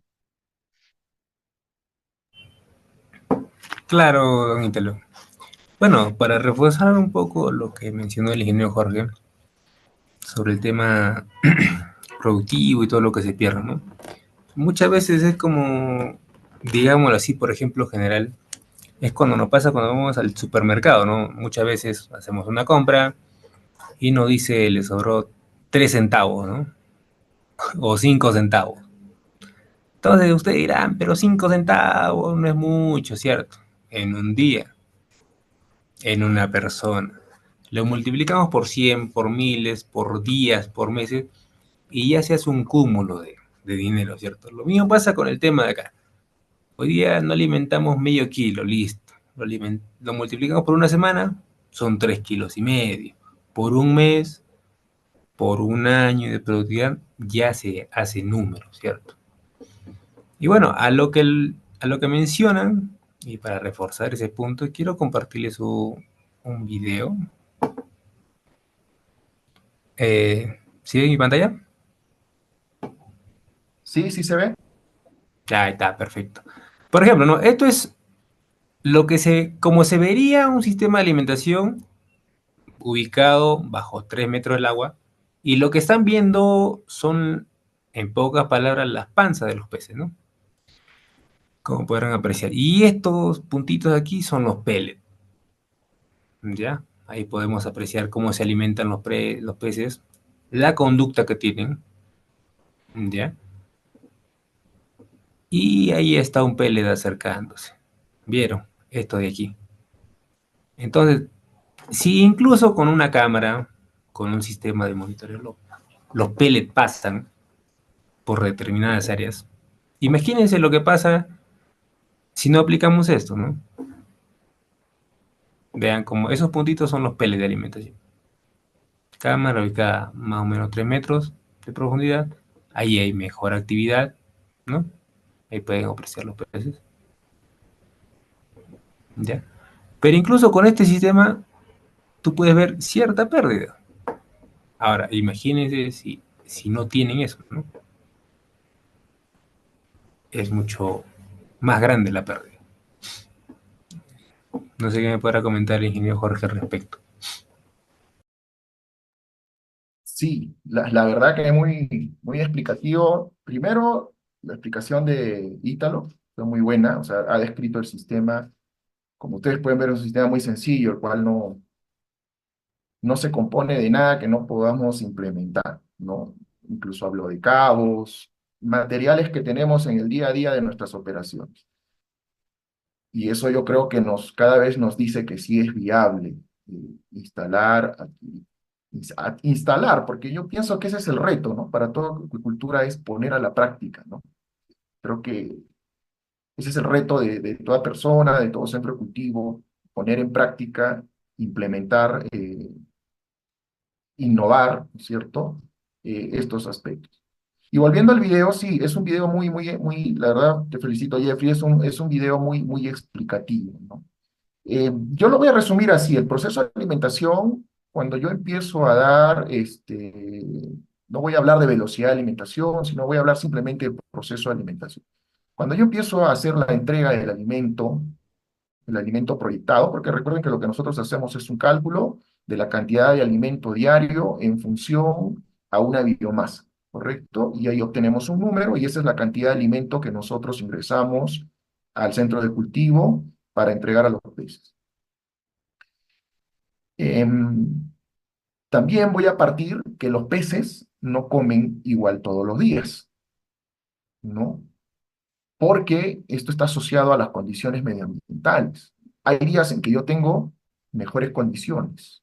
A: Claro, don Italo. Bueno, para reforzar un poco lo que mencionó el ingeniero Jorge sobre el tema productivo y todo lo que se pierde, ¿no? Muchas veces es como, digámoslo así, por ejemplo, general, es cuando nos pasa cuando vamos al supermercado, ¿no? Muchas veces hacemos una compra y nos dice, le sobró 3 centavos, ¿no? O 5 centavos. Entonces ustedes dirán, pero 5 centavos no es mucho, ¿cierto? En un día, en una persona. Lo multiplicamos por 100, por miles, por días, por meses, y ya se hace un cúmulo de dinero, ¿cierto? Lo mismo pasa con el tema de acá. Hoy día no alimentamos medio kilo, listo. Lo multiplicamos por una semana, son 3,5 kilos. Por un mes, por un año de productividad, ya se hace número, ¿cierto? Y bueno, a lo que mencionan, y para reforzar ese punto, quiero compartirles un video. ¿Sí ven mi pantalla?
C: Sí, sí se ve.
A: Ya está, perfecto. Por ejemplo, ¿no? Esto es como se vería un sistema de alimentación ubicado bajo 3 metros del agua, y lo que están viendo son, en pocas palabras, las panzas de los peces, ¿no? Como podrán apreciar. Y estos puntitos aquí son los pellets, ¿ya? Ahí podemos apreciar cómo se alimentan los peces, la conducta que tienen, ¿ya? Y ahí está un pellet acercándose. ¿Vieron? Esto de aquí. Entonces, si incluso con una cámara, con un sistema de monitoreo, los pellets pasan por determinadas áreas, imagínense lo que pasa si no aplicamos esto, ¿no? Vean como esos puntitos son los pellets de alimentación. Cámara ubicada más o menos 3 metros de profundidad. Ahí hay mejor actividad, ¿no? Ahí pueden apreciar los peces. ¿Ya? Pero incluso con este sistema, tú puedes ver cierta pérdida. Ahora, imagínense si no tienen eso, ¿no? Es mucho más grande la pérdida. No sé qué me podrá comentar el ingeniero Jorge al respecto.
C: Sí, la verdad que es muy, muy explicativo. Primero, la explicación de Ítalo fue muy buena, o sea, ha descrito el sistema. Como ustedes pueden ver, es un sistema muy sencillo, el cual no se compone de nada que no podamos implementar, ¿no? Incluso hablo de cabos, materiales que tenemos en el día a día de nuestras operaciones. Y eso yo creo que cada vez nos dice que sí es viable instalar aquí, instalar, porque yo pienso que ese es el reto, ¿no? Para toda agricultura es poner a la práctica, ¿no? Creo que ese es el reto de toda persona, de todo centro de cultivo, poner en práctica, implementar, innovar, ¿cierto? Estos aspectos. Y volviendo al video, sí, es un video muy, muy, muy, la verdad, te felicito, Jeffrey, es un video muy, muy explicativo, ¿no? Yo lo voy a resumir así, el proceso de alimentación, cuando yo empiezo a dar No voy a hablar de velocidad de alimentación, sino voy a hablar simplemente del proceso de alimentación. Cuando yo empiezo a hacer la entrega del alimento, el alimento proyectado, porque recuerden que lo que nosotros hacemos es un cálculo de la cantidad de alimento diario en función a una biomasa, ¿correcto? Y ahí obtenemos un número y esa es la cantidad de alimento que nosotros ingresamos al centro de cultivo para entregar a los peces. Em, También voy a partir que los peces no comen igual todos los días, ¿no? Porque esto está asociado a las condiciones medioambientales. Hay días en que yo tengo mejores condiciones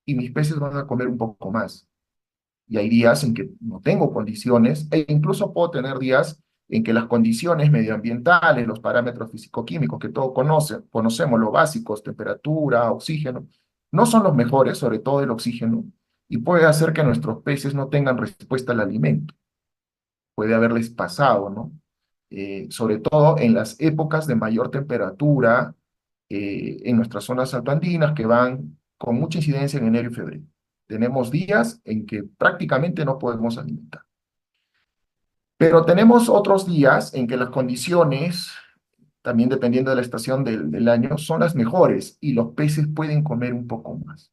C: y mis peces van a comer un poco más. Y hay días en que no tengo condiciones e incluso puedo tener días en que las condiciones medioambientales, los parámetros físico-químicos que todos conocemos, los básicos, temperatura, oxígeno, no son los mejores, sobre todo el oxígeno, y puede hacer que nuestros peces no tengan respuesta al alimento. Puede haberles pasado, ¿no? Sobre todo en las épocas de mayor temperatura en nuestras zonas altoandinas que van con mucha incidencia en enero y febrero. Tenemos días en que prácticamente no podemos alimentar. Pero tenemos otros días en que las condiciones, también dependiendo de la estación del año, son las mejores y los peces pueden comer un poco más.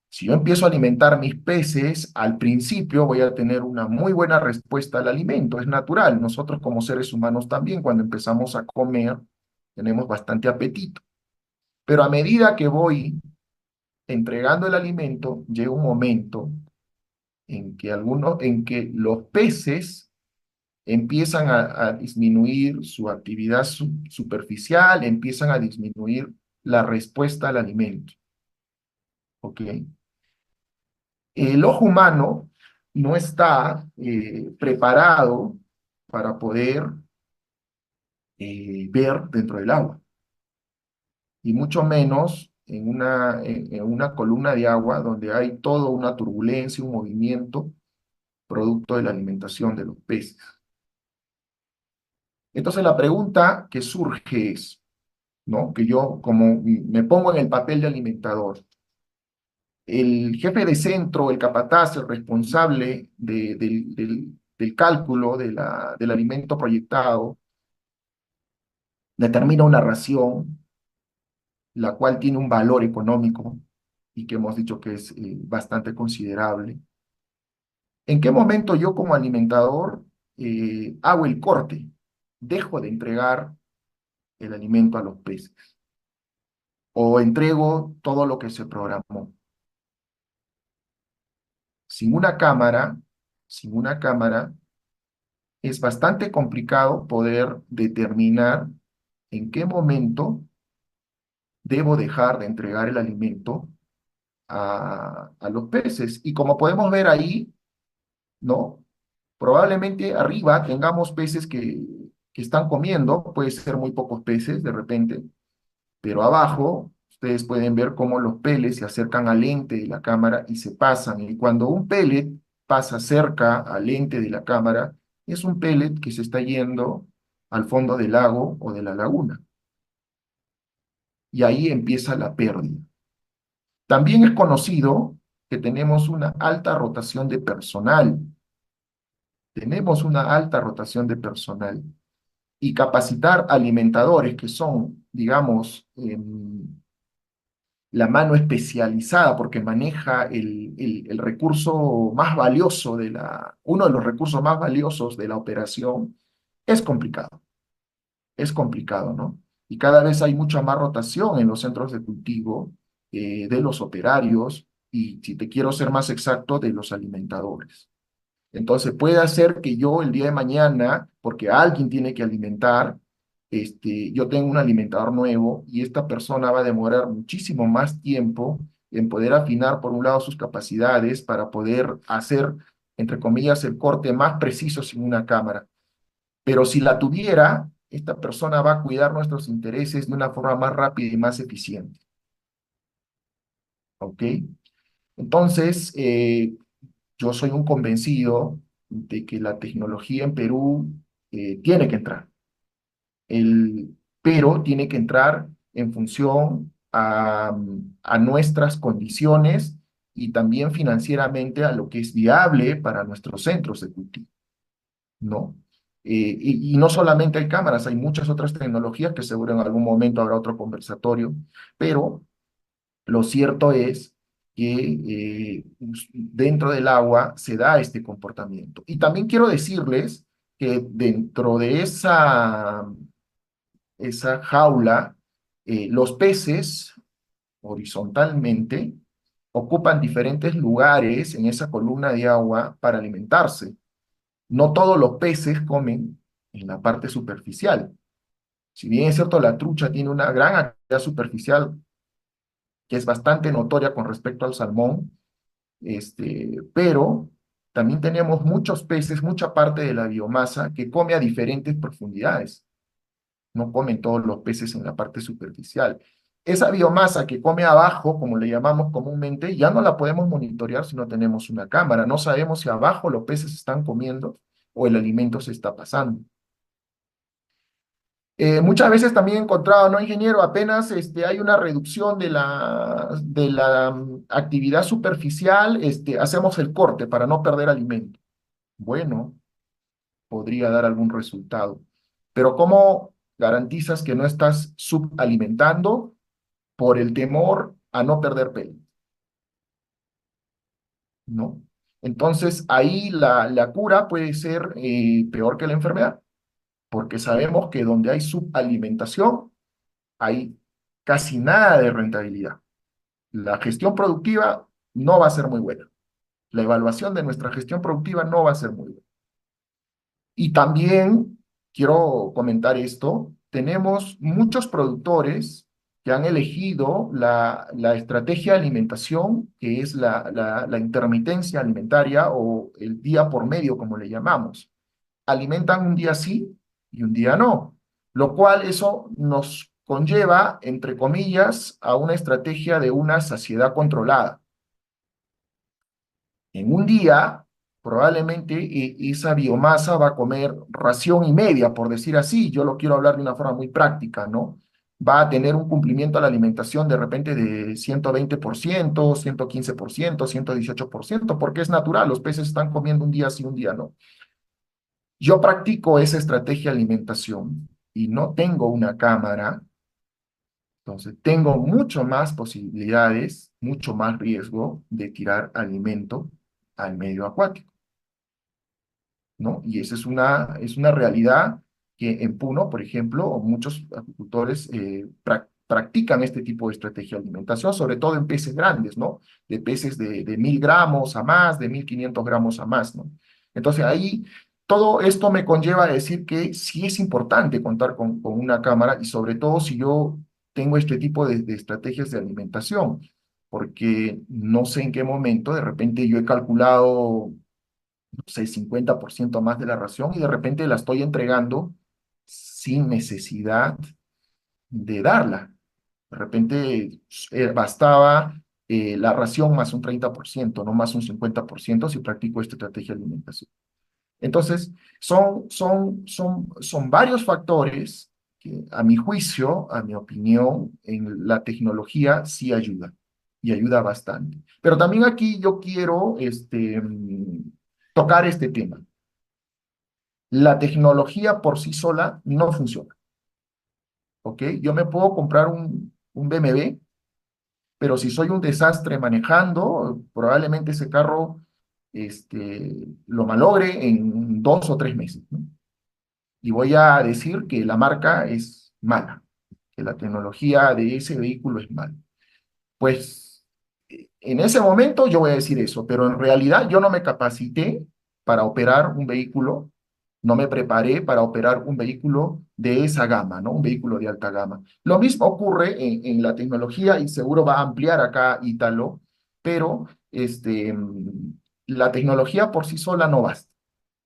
C: Si yo empiezo a alimentar mis peces, al principio voy a tener una muy buena respuesta al alimento, es natural. Nosotros como seres humanos también, cuando empezamos a comer, tenemos bastante apetito. Pero a medida que voy entregando el alimento, llega un momento en que los peces empiezan a disminuir su actividad superficial, empiezan a disminuir la respuesta al alimento. ¿Ok? El ojo humano no está preparado para poder ver dentro del agua, y mucho menos en una columna de agua donde hay toda una turbulencia, un movimiento producto de la alimentación de los peces. Entonces la pregunta que surge es, ¿no? Que yo como me pongo en el papel de alimentador, el jefe de centro, el capataz, el responsable del cálculo del alimento proyectado, determina una ración, la cual tiene un valor económico y que hemos dicho que es bastante considerable. ¿En qué momento yo como alimentador hago el corte? Dejo de entregar el alimento a los peces o entrego todo lo que se programó. Sin una cámara, sin una cámara, es bastante complicado poder determinar en qué momento debo dejar de entregar el alimento a los peces. Y como podemos ver ahí, ¿no? Probablemente arriba tengamos peces que están comiendo, puede ser muy pocos peces de repente, pero abajo ustedes pueden ver cómo los pellets se acercan al lente de la cámara y se pasan. Y cuando un pellet pasa cerca al lente de la cámara, es un pellet que se está yendo al fondo del lago o de la laguna. Y ahí empieza la pérdida. También es conocido que tenemos una alta rotación de personal. Tenemos una alta rotación de personal. Y capacitar alimentadores que son, digamos, la mano especializada porque maneja el recurso más valioso uno de los recursos más valiosos de la operación, es complicado, ¿no? Y cada vez hay mucha más rotación en los centros de cultivo de los operarios y, si te quiero ser más exacto, de los alimentadores. Entonces puede hacer que yo el día de mañana, porque alguien tiene que alimentar, yo tengo un alimentador nuevo y esta persona va a demorar muchísimo más tiempo en poder afinar, por un lado, sus capacidades para poder hacer, entre comillas, el corte más preciso sin una cámara. Pero si la tuviera, esta persona va a cuidar nuestros intereses de una forma más rápida y más eficiente. ¿Ok? Entonces, yo soy un convencido de que la tecnología en Perú tiene que entrar, pero tiene que entrar en función a nuestras condiciones y también financieramente a lo que es viable para nuestros centros de cultivo, ¿no? Y no solamente hay cámaras, hay muchas otras tecnologías que seguro en algún momento habrá otro conversatorio, pero lo cierto es que dentro del agua se da este comportamiento. Y también quiero decirles que dentro de esa jaula, los peces horizontalmente ocupan diferentes lugares en esa columna de agua para alimentarse. No todos los peces comen en la parte superficial. Si bien es cierto, la trucha tiene una gran actividad superficial que es bastante notoria con respecto al salmón, pero también tenemos muchos peces, mucha parte de la biomasa que come a diferentes profundidades. No comen todos los peces en la parte superficial. Esa biomasa que come abajo, como le llamamos comúnmente, ya no la podemos monitorear si no tenemos una cámara. No sabemos si abajo los peces están comiendo o el alimento se está pasando. Muchas veces también he encontrado, ¿no, ingeniero? Apenas hay una reducción de la actividad superficial, hacemos el corte para no perder alimento. Bueno, podría dar algún resultado. Pero ¿cómo garantizas que no estás subalimentando por el temor a no perder pelo? ¿No? Entonces, ahí la cura puede ser peor que la enfermedad, porque sabemos que donde hay subalimentación, hay casi nada de rentabilidad. La gestión productiva no va a ser muy buena. La evaluación de nuestra gestión productiva no va a ser muy buena. Y también quiero comentar esto, tenemos muchos productores que han elegido la estrategia de alimentación, que es la intermitencia alimentaria o el día por medio, como le llamamos. Alimentan un día sí y un día no, lo cual eso nos conlleva, entre comillas, a una estrategia de una saciedad controlada. En un día, probablemente esa biomasa va a comer ración y media, por decir así. Yo lo quiero hablar de una forma muy práctica, ¿no? Va a tener un cumplimiento a la alimentación de repente de 120%, 115%, 118%, porque es natural, los peces están comiendo un día sí, un día no. Yo practico esa estrategia de alimentación y no tengo una cámara, entonces tengo mucho más posibilidades, mucho más riesgo de tirar alimento al medio acuático, ¿no? Y esa es una realidad que en Puno, por ejemplo, muchos acuicultores practican este tipo de estrategia de alimentación, sobre todo en peces grandes, ¿no? De peces de 1000 gramos a más, de 1500 gramos a más, ¿no? Entonces ahí todo esto me conlleva a decir que sí es importante contar con una cámara y sobre todo si yo tengo este tipo de estrategias de alimentación, porque no sé en qué momento, de repente yo he calculado no sé, 50% más de la ración y de repente la estoy entregando sin necesidad de darla. De repente bastaba la ración más un 30%, no más un 50% si practico esta estrategia de alimentación. Entonces, son varios factores que, a mi juicio, a mi opinión, en la tecnología sí ayuda, y ayuda bastante. Pero también aquí yo quiero tocar este tema. La tecnología por sí sola no funciona, ¿ok? Yo me puedo comprar un BMW, pero si soy un desastre manejando, probablemente ese carro lo malogre en 2 o 3 meses, ¿no? Y voy a decir que la marca es mala, que la tecnología de ese vehículo es mala. Pues en ese momento yo voy a decir eso, pero en realidad yo no me capacité para operar un vehículo, no me preparé para operar un vehículo de esa gama, ¿no? Un vehículo de alta gama. Lo mismo ocurre en la tecnología y seguro va a ampliar acá Ítalo, pero la tecnología por sí sola no basta.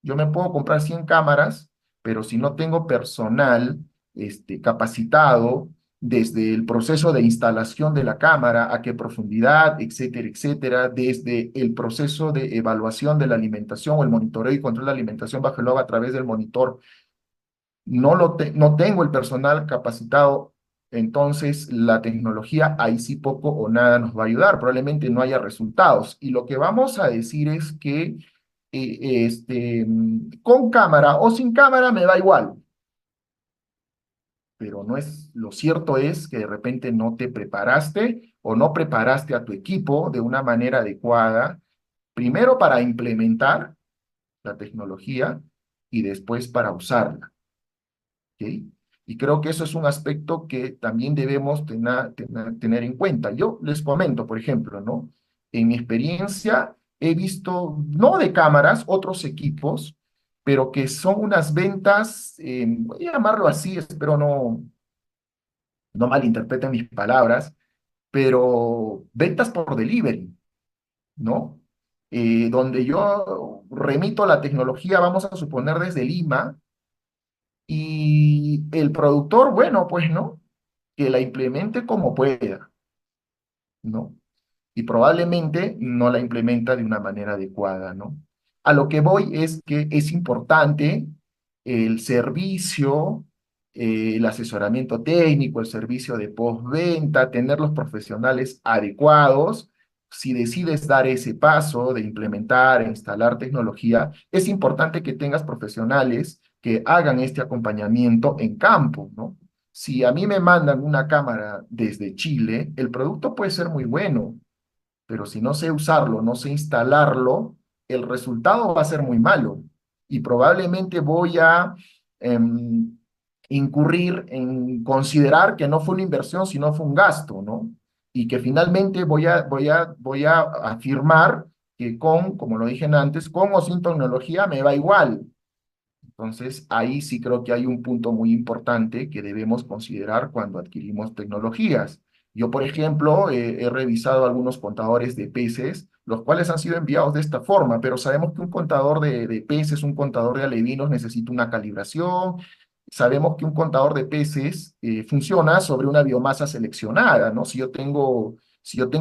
C: Yo me puedo comprar 100 cámaras, pero si no tengo personal capacitado desde el proceso de instalación de la cámara, a qué profundidad, etcétera, etcétera, desde el proceso de evaluación de la alimentación o el monitoreo y control de la alimentación bajo el agua a través del monitor, no tengo el personal capacitado Entonces, la tecnología ahí sí poco o nada nos va a ayudar, probablemente no haya resultados. Y lo que vamos a decir es que con cámara o sin cámara me da igual, pero no es, lo cierto es que de repente no te preparaste o no preparaste a tu equipo de una manera adecuada, primero para implementar la tecnología y después para usarla. ¿Ok? Y creo que eso es un aspecto que también debemos tener en cuenta. Yo les comento, por ejemplo, ¿no? En mi experiencia he visto, no de cámaras, otros equipos, pero que son unas ventas, voy a llamarlo así, espero no malinterpreten mis palabras, pero ventas por delivery, ¿no? Donde yo remito la tecnología, vamos a suponer desde Lima, y el productor, bueno, pues no, que la implemente como pueda, ¿no? Y probablemente no la implementa de una manera adecuada, ¿no? A lo que voy es que es importante el servicio, el asesoramiento técnico, el servicio de postventa, tener los profesionales adecuados. Si decides dar ese paso de implementar e instalar tecnología, es importante que tengas profesionales que hagan este acompañamiento en campo, ¿no? Si a mí me mandan una cámara desde Chile, el producto puede ser muy bueno, pero si no sé usarlo, no sé instalarlo, el resultado va a ser muy malo y probablemente voy a em, incurrir en considerar que no fue una inversión, sino fue un gasto, ¿no? Y que finalmente voy a afirmar que como lo dije antes, con o sin tecnología me va igual. Entonces, ahí sí creo que hay un punto muy importante que debemos considerar cuando adquirimos tecnologías. Yo, por ejemplo, he revisado algunos contadores de peces, los cuales han sido enviados de esta forma, pero sabemos que un contador de peces, un contador de alevinos necesita una calibración. Sabemos que un contador de peces funciona sobre una biomasa seleccionada, ¿no? Si yo tengo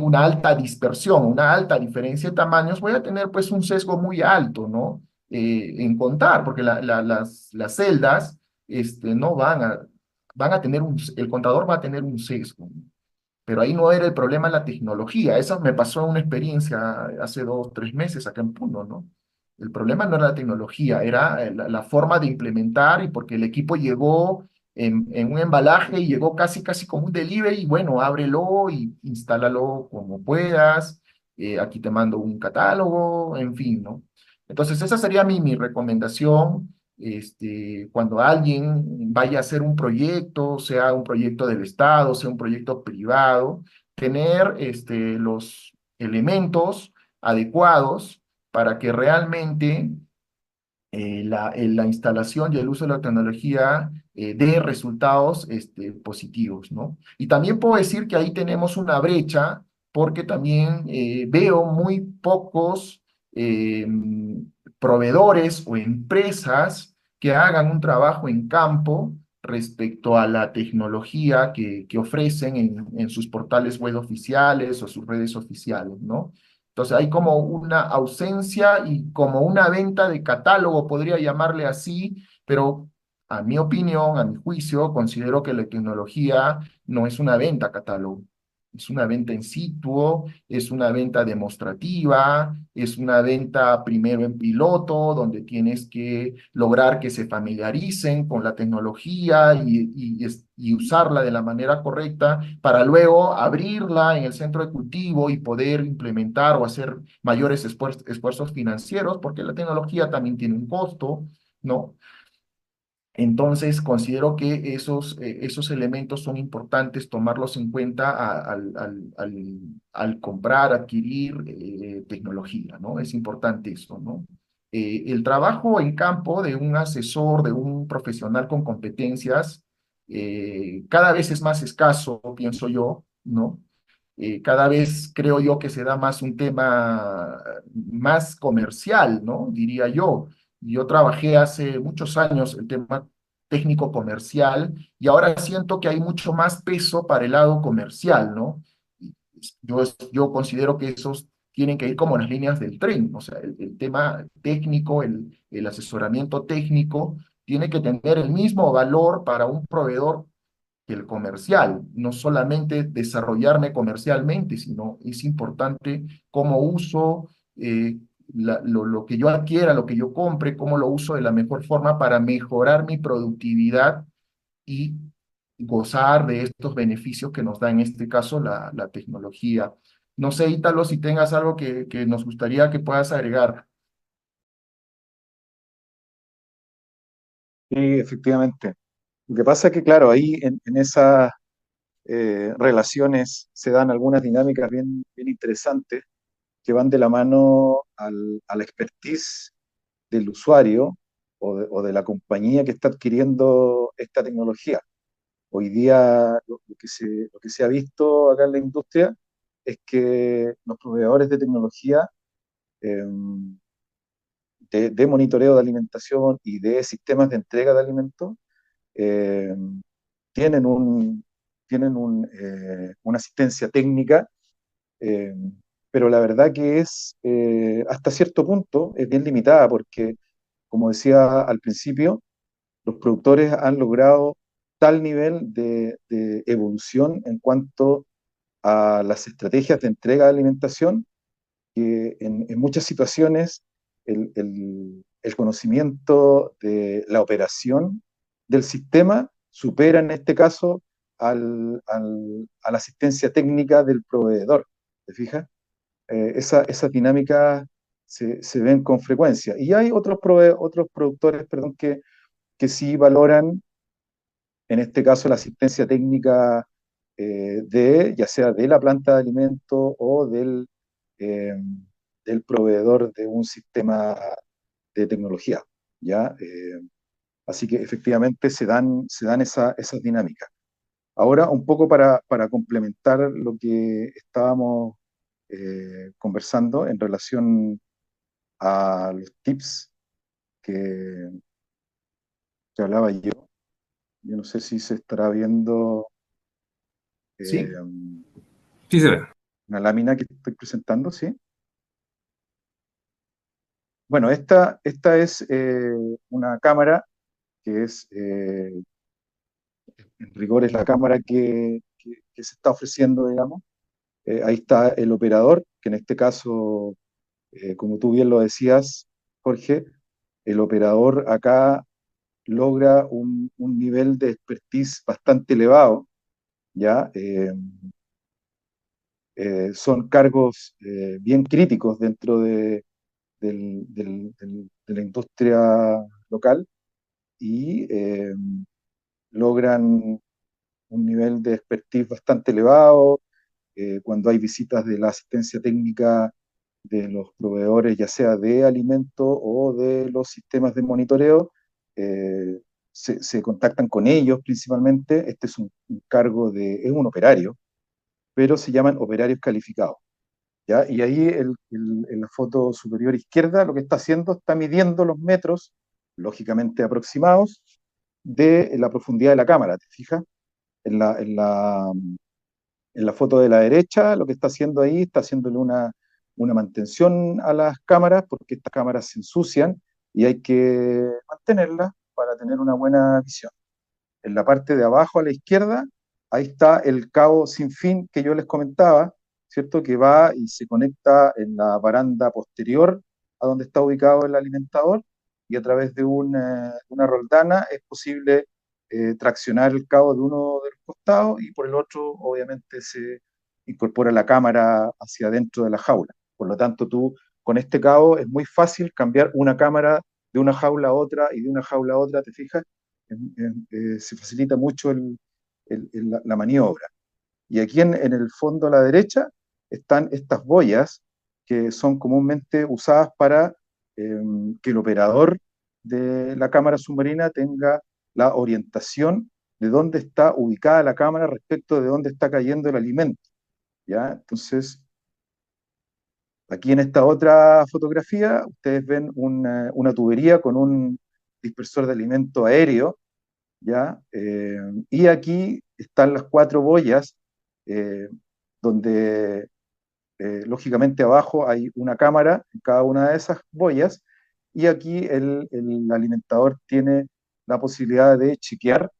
C: una alta dispersión, una alta diferencia de tamaños, voy a tener pues un sesgo muy alto, ¿no? En contar, porque las celdas no van a tener el contador va a tener un sesgo, pero ahí no era el problema la tecnología. Eso me pasó en una experiencia hace 2, 3 meses acá en Puno, ¿no? El problema no era la tecnología, era la forma de implementar y porque el equipo llegó en un embalaje y llegó casi, casi como un delivery y bueno, ábrelo y instálalo como puedas. Aquí te mando un catálogo, en fin, ¿no? Entonces, esa sería mi recomendación. Cuando alguien vaya a hacer un proyecto, sea un proyecto del Estado, sea un proyecto privado, tener los elementos adecuados para que realmente la instalación y el uso de la tecnología dé resultados positivos, ¿no? Y también puedo decir que ahí tenemos una brecha porque también veo muy pocos eh, proveedores o empresas que hagan un trabajo en campo respecto a la tecnología que ofrecen en sus portales web oficiales o sus redes oficiales, ¿no? Entonces hay como una ausencia y como una venta de catálogo, podría llamarle así, pero a mi opinión, a mi juicio, considero que la tecnología no es una venta catálogo. Es una venta in situ, es una venta demostrativa, es una venta primero en piloto, donde tienes que lograr que se familiaricen con la tecnología y usarla de la manera correcta para luego abrirla en el centro de cultivo y poder implementar o hacer mayores esfuerzos financieros, porque la tecnología también tiene un costo, ¿no? Entonces, considero que esos elementos son importantes tomarlos en cuenta al comprar, adquirir tecnología, ¿no? Es importante eso, ¿no? El trabajo en campo de un asesor, de un profesional con competencias, cada vez es más escaso, pienso yo, ¿no? Cada vez creo yo que se da más un tema más comercial, ¿no? Diría yo. Yo trabajé hace muchos años el tema técnico comercial y ahora siento que hay mucho más peso para el lado comercial, ¿no? Y yo considero que esos tienen que ir como las líneas del tren, o sea, el tema técnico, el asesoramiento técnico, tiene que tener el mismo valor para un proveedor que el comercial. No solamente desarrollarme comercialmente, sino es importante cómo uso lo que yo adquiera, lo que yo compre, cómo lo uso de la mejor forma para mejorar mi productividad y gozar de estos beneficios que nos da en este caso la tecnología. No sé, Ítalo, si tengas algo que nos gustaría que puedas agregar.
B: Sí, efectivamente. Lo que pasa es que, claro, ahí en esas relaciones se dan algunas dinámicas bien interesantes que van de la mano a la expertise del usuario o de la compañía que está adquiriendo esta tecnología. Hoy día lo que se ha visto acá en la industria es que los proveedores de tecnología eh, de monitoreo de alimentación y de sistemas de entrega de alimentos eh, tienen una asistencia técnica, eh, pero la verdad que es hasta cierto punto es bien limitada porque, como decía al principio, los productores han logrado tal nivel de evolución en cuanto a las estrategias de entrega de alimentación que en muchas situaciones el conocimiento de la operación del sistema supera en este caso a la asistencia técnica del proveedor. ¿Te fijas? Esas dinámicas se ven con frecuencia. Y hay otros productores, perdón, que sí valoran, en este caso, la asistencia técnica ya sea de la planta de alimento o eh, del proveedor de un sistema de tecnología, ¿ya? Así que efectivamente se dan esas dinámicas. Ahora, un poco para complementar lo que estábamos conversando en relación a los tips que, que hablaba yo no sé si se estará viendo
C: Sí,
B: eh,
A: Sí se ve.
B: una lámina que estoy presentando, ¿sí? Bueno, esta es una cámara que en rigor es la cámara que se está ofreciendo, digamos. Ahí está el operador, que en este caso, como tú bien lo decías, Jorge, el operador acá logra un nivel de expertise bastante elevado, ¿ya? Son cargos bien críticos dentro de la industria local y logran un nivel de expertise bastante elevado. Cuando hay visitas de la asistencia técnica de los proveedores, ya sea de alimento o de los sistemas de monitoreo, eh, se contactan con ellos principalmente. Este es un cargo es un operario, pero se llaman operarios calificados. ¿Ya? Y ahí en la foto superior izquierda lo que está haciendo está midiendo los metros, lógicamente aproximados, de la profundidad de la cámara. ¿Te fijas? En la foto de la derecha, lo que está haciendo ahí, está haciéndole una mantención a las cámaras, porque estas cámaras se ensucian y hay que mantenerlas para tener una buena visión. En la parte de abajo a la izquierda, ahí está el cabo sin fin que yo les comentaba, ¿cierto? Que va y se conecta en la baranda posterior a donde está ubicado el alimentador y a través de una roldana es posible traccionar el cabo de uno de los costados y por el otro obviamente se incorpora la cámara hacia adentro de la jaula. Por lo tanto, tú con este cabo es muy fácil cambiar una cámara de una jaula a otra y de una jaula a otra, ¿te fijas? Se facilita mucho la maniobra. Y aquí en el fondo a la derecha están estas boyas que son comúnmente usadas para eh, que el operador de la cámara submarina tenga la orientación de dónde está ubicada la cámara respecto de dónde está cayendo el alimento. ¿Ya? Entonces, aquí en esta otra fotografía, ustedes ven una tubería con un dispersor de alimento aéreo, ¿ya? Y aquí están las cuatro boyas, eh, donde lógicamente abajo hay una cámara en cada una de esas boyas, y aquí el alimentador tiene la posibilidad de chequear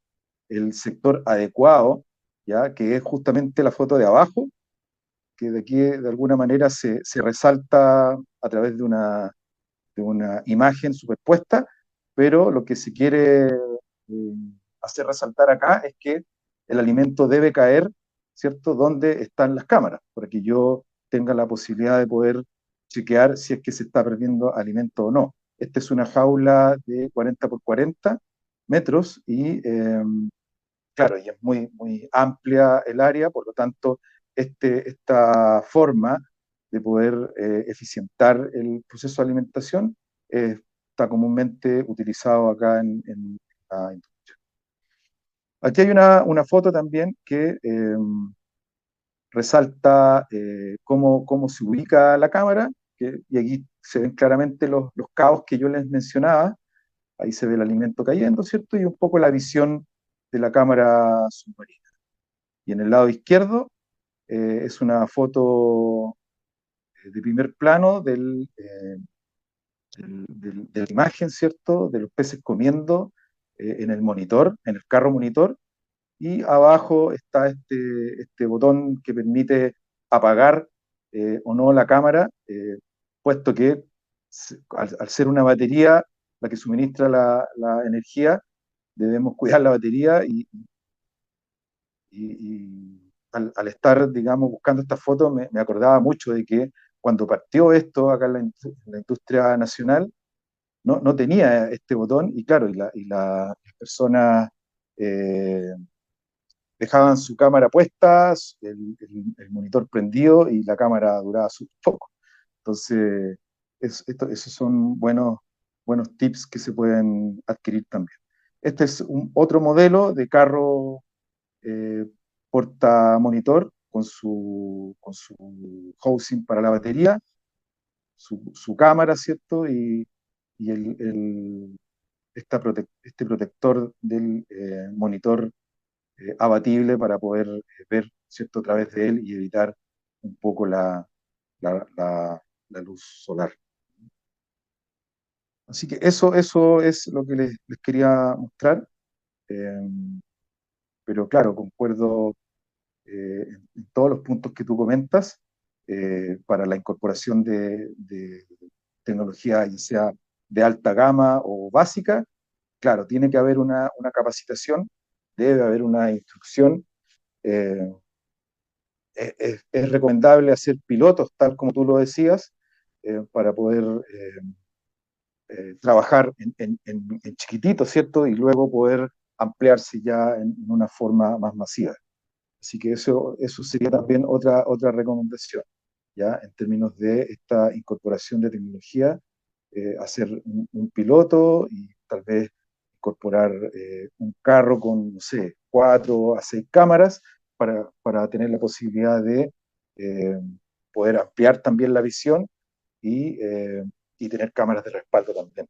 B: el sector adecuado, ¿ya? Que es justamente la foto de abajo, que de aquí de alguna manera se resalta a través de una imagen superpuesta, pero lo que se quiere hacer resaltar acá es que el alimento debe caer, ¿cierto?, donde están las cámaras, para que yo tenga la posibilidad de poder chequear si es que se está perdiendo alimento o no. Esta es una jaula de 40 por 40 metros y claro, y es muy, muy amplia el área, por lo tanto, esta forma de poder eficientar el proceso de alimentación está comúnmente utilizado acá en la industria. Aquí hay una foto también que resalta cómo se ubica la cámara, y aquí se ven claramente los cabos que yo les mencionaba. Ahí se ve el alimento cayendo, ¿cierto? Y un poco la visión de la cámara submarina. Y en el lado izquierdo es una foto de primer plano de la imagen, ¿cierto? De los peces comiendo en el monitor, en el carro monitor, y abajo está este botón que permite apagar o no la cámara, puesto que al ser una batería la que suministra la energía, debemos cuidar la batería y al estar, digamos, buscando esta foto, me acordaba mucho de que cuando partió esto acá en la industria nacional, no tenía este botón y claro, las personas eh, dejaban su cámara puesta, el monitor prendido y la cámara duraba súper poco. Entonces, esos son buenos tips que se pueden adquirir también. Este es otro modelo de carro eh, portamonitor con su housing para la batería, su cámara, ¿cierto? Y este protector del monitor abatible para poder ver, ¿cierto?, a través de él y evitar un poco la, la- la luz solar. Así que eso es lo que les quería mostrar. Eh, pero claro, concuerdo en todos los puntos que tú comentas para la incorporación de tecnología, ya sea de alta gama o básica. Claro, tiene que haber una capacitación, debe haber una instrucción. eh, es recomendable hacer pilotos, tal como tú lo decías, para poder trabajar en chiquitito, ¿cierto? Y luego poder ampliarse ya en una forma más masiva. Así que eso sería también otra recomendación, ¿ya? En términos de esta incorporación de tecnología, hacer un piloto y tal vez incorporar un carro con, no sé, 4 a 6 cámaras para tener la posibilidad de eh, poder ampliar también la visión y tener cámaras de respaldo también.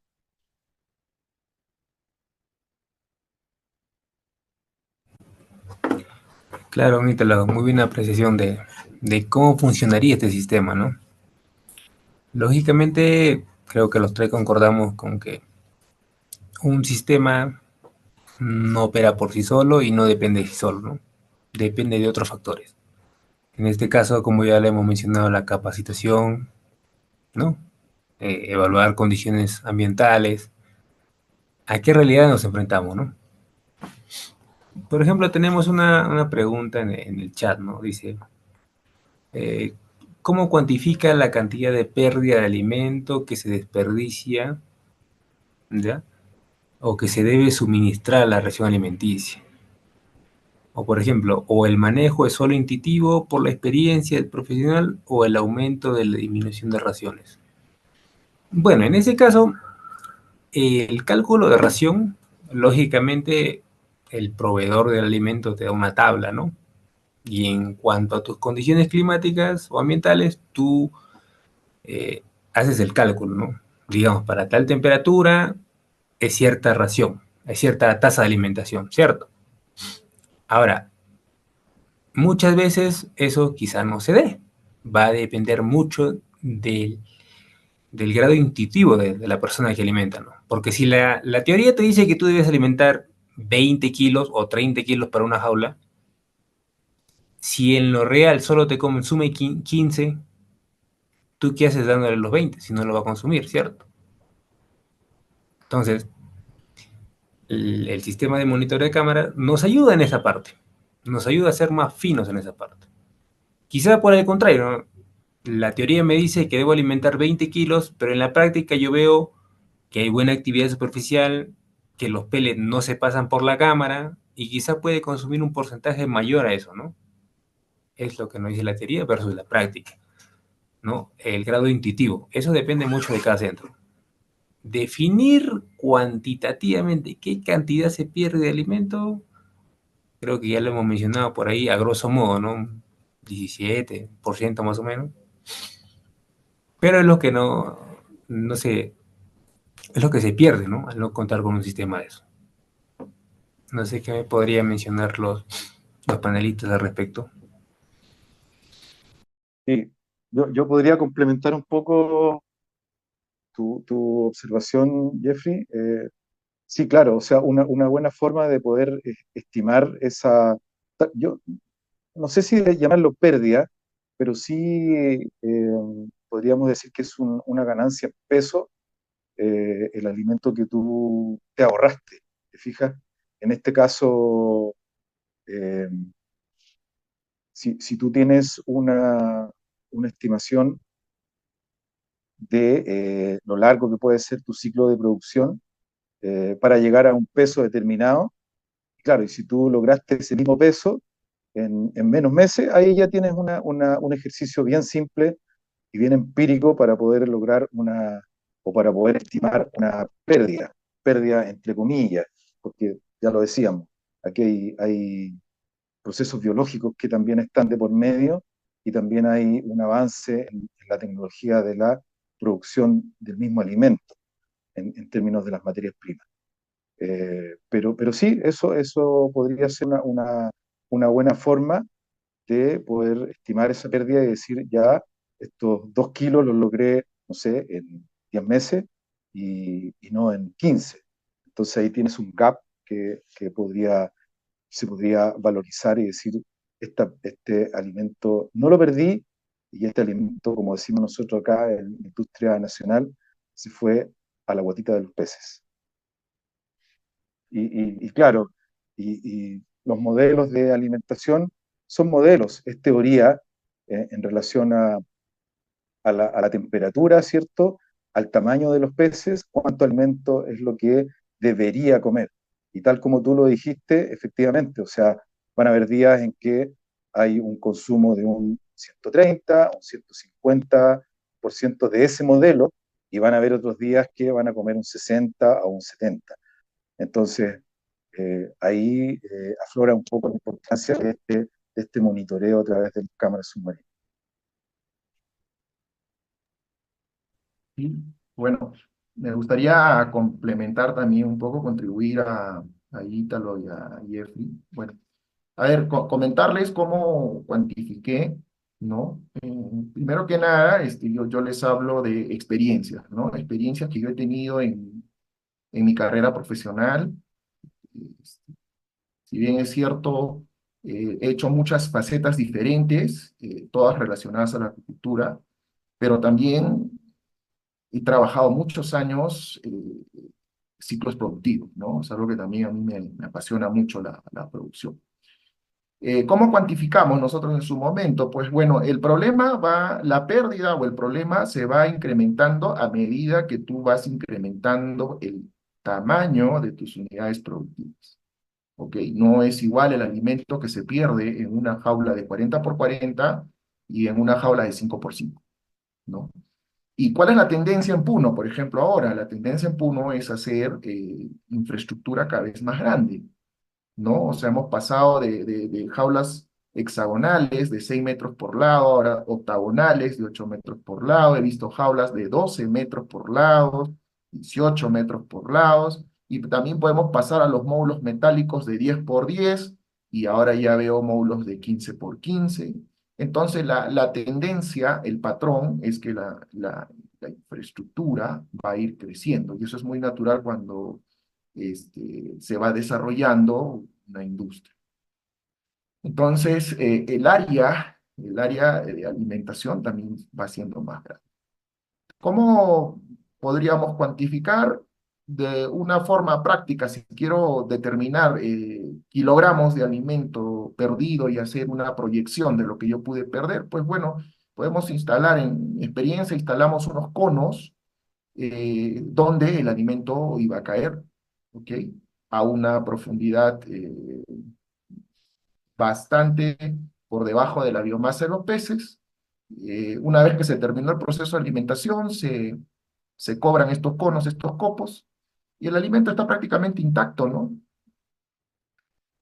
A: Claro, Nítalo, muy buena apreciación de cómo funcionaría este sistema, ¿no? Lógicamente, creo que los tres concordamos con que un sistema no opera por sí solo y no depende de sí solo, ¿no? Depende de otros factores. En este caso, como ya le hemos mencionado, la capacitación, ¿no? Evaluar condiciones ambientales, a qué realidad nos enfrentamos, ¿no? Por ejemplo, tenemos una pregunta en el chat, ¿no? Dice, eh, ¿cómo cuantifica la cantidad de pérdida de alimento que se desperdicia, ¿ya? O que se debe suministrar a la región alimenticia? O por ejemplo, o el manejo es solo intuitivo por la experiencia del profesional o el aumento de la disminución de raciones. Bueno, en ese caso, el cálculo de ración, lógicamente, el proveedor del alimento te da una tabla, ¿no? Y en cuanto a tus condiciones climáticas o ambientales, tú eh, haces el cálculo, ¿no? Digamos, para tal temperatura es cierta ración, es cierta tasa de alimentación, ¿cierto? Ahora, muchas veces eso quizá no se dé. Va a depender mucho del grado intuitivo de la persona que alimenta, ¿no? Porque si la teoría te dice que tú debes alimentar 20 kilos o 30 kilos para una jaula, si en lo real solo te consume 15, ¿tú qué haces dándole los 20 si no lo va a consumir, cierto? Entonces, el sistema de monitoreo de cámara nos ayuda en esa parte, nos ayuda a ser más finos en esa parte. Quizá por el contrario, ¿no? La teoría me dice que debo alimentar 20 kilos, pero en la práctica yo veo que hay buena actividad superficial, que los pellets no se pasan por la cámara y quizá puede consumir un porcentaje mayor a eso, ¿no? Es lo que nos dice la teoría versus la práctica, ¿no? El grado intuitivo. Eso depende mucho de cada centro. Definir cuantitativamente qué cantidad se pierde de alimento, creo que ya lo hemos mencionado por ahí a grosso modo, ¿no? 17% más o menos. Pero es lo que no sé, es lo que se pierde, ¿no? Al no contar con un sistema de eso. No sé qué me podría mencionar los panelistas al respecto.
B: Sí, yo podría complementar un poco tu observación, Jeffrey. Sí, claro, o sea, una buena forma de poder estimar esa, yo no sé si de llamarlo pérdida, pero sí podríamos decir que es una ganancia en peso, el alimento que tú te ahorraste. ¿Te fijas? En este caso, eh, si tú tienes una estimación de lo largo que puede ser tu ciclo de producción para llegar a un peso determinado, claro, y si tú lograste ese mismo peso en menos meses, ahí ya tienes un ejercicio bien simple y bien empírico para poder lograr o para poder estimar una pérdida entre comillas, porque ya lo decíamos, aquí hay procesos biológicos que también están de por medio y también hay un avance en la tecnología de la producción del mismo alimento en términos de las materias primas. Pero sí, eso podría ser una buena forma de poder estimar esa pérdida y decir, ya, estos 2 kilos los logré, no sé, en 10 meses y no en 15. Entonces ahí tienes un gap que se podría valorizar y decir, este alimento no lo perdí y este alimento, como decimos nosotros acá en la industria nacional, se fue a la guatita de los peces. Y claro, los modelos de alimentación son modelos, es teoría en relación a la temperatura, ¿cierto? Al tamaño de los peces, cuánto alimento es lo que debería comer. Y tal como tú lo dijiste, efectivamente, o sea, van a haber días en que hay un consumo de un 130, un 150% de ese modelo, y van a haber otros días que van a comer un 60 o un 70. Entonces, ahí aflora un poco la importancia de este monitoreo a través de las cámaras submarinas.
C: Y bueno, me gustaría complementar también un poco, contribuir a Ítalo y a Jeffrey. Bueno, a ver, comentarles cómo cuantifiqué, ¿no? Primero que nada, yo les hablo de experiencias, ¿no? Experiencias que yo he tenido en mi carrera profesional. Este, Si bien es cierto, he hecho muchas facetas diferentes, todas relacionadas a la agricultura, pero también he trabajado muchos años ciclos productivos, ¿no? Es algo que también a mí me apasiona mucho la producción. ¿Cómo cuantificamos nosotros en su momento? Pues bueno, la pérdida o el problema se va incrementando a medida que tú vas incrementando el tamaño de tus unidades productivas. ¿Ok? No es igual el alimento que se pierde en una jaula de 40 por 40 y en una jaula de 5 por 5, ¿no? ¿Y cuál es la tendencia en Puno? Por ejemplo, ahora la tendencia en Puno es hacer infraestructura cada vez más grande, ¿no? O sea, hemos pasado de jaulas hexagonales de 6 metros por lado, ahora octagonales de 8 metros por lado. He visto jaulas de 12 metros por lado, 18 metros por lados. Y también podemos pasar a los módulos metálicos de 10 por 10 y ahora ya veo módulos de 15 por 15. Entonces, la tendencia, el patrón, es que la infraestructura va a ir creciendo. Y eso es muy natural cuando se va desarrollando una industria. Entonces, el área de alimentación también va siendo más grande. ¿Cómo podríamos cuantificar? De una forma práctica, si quiero determinar kilogramos de alimento perdido y hacer una proyección de lo que yo pude perder, pues bueno, podemos instalar en mi experiencia, instalamos unos conos donde el alimento iba a caer, ¿ok? A una profundidad bastante por debajo de la biomasa de los peces. Una vez que se terminó el proceso de alimentación, se cobran estos conos, estos copos, y el alimento está prácticamente intacto, ¿no?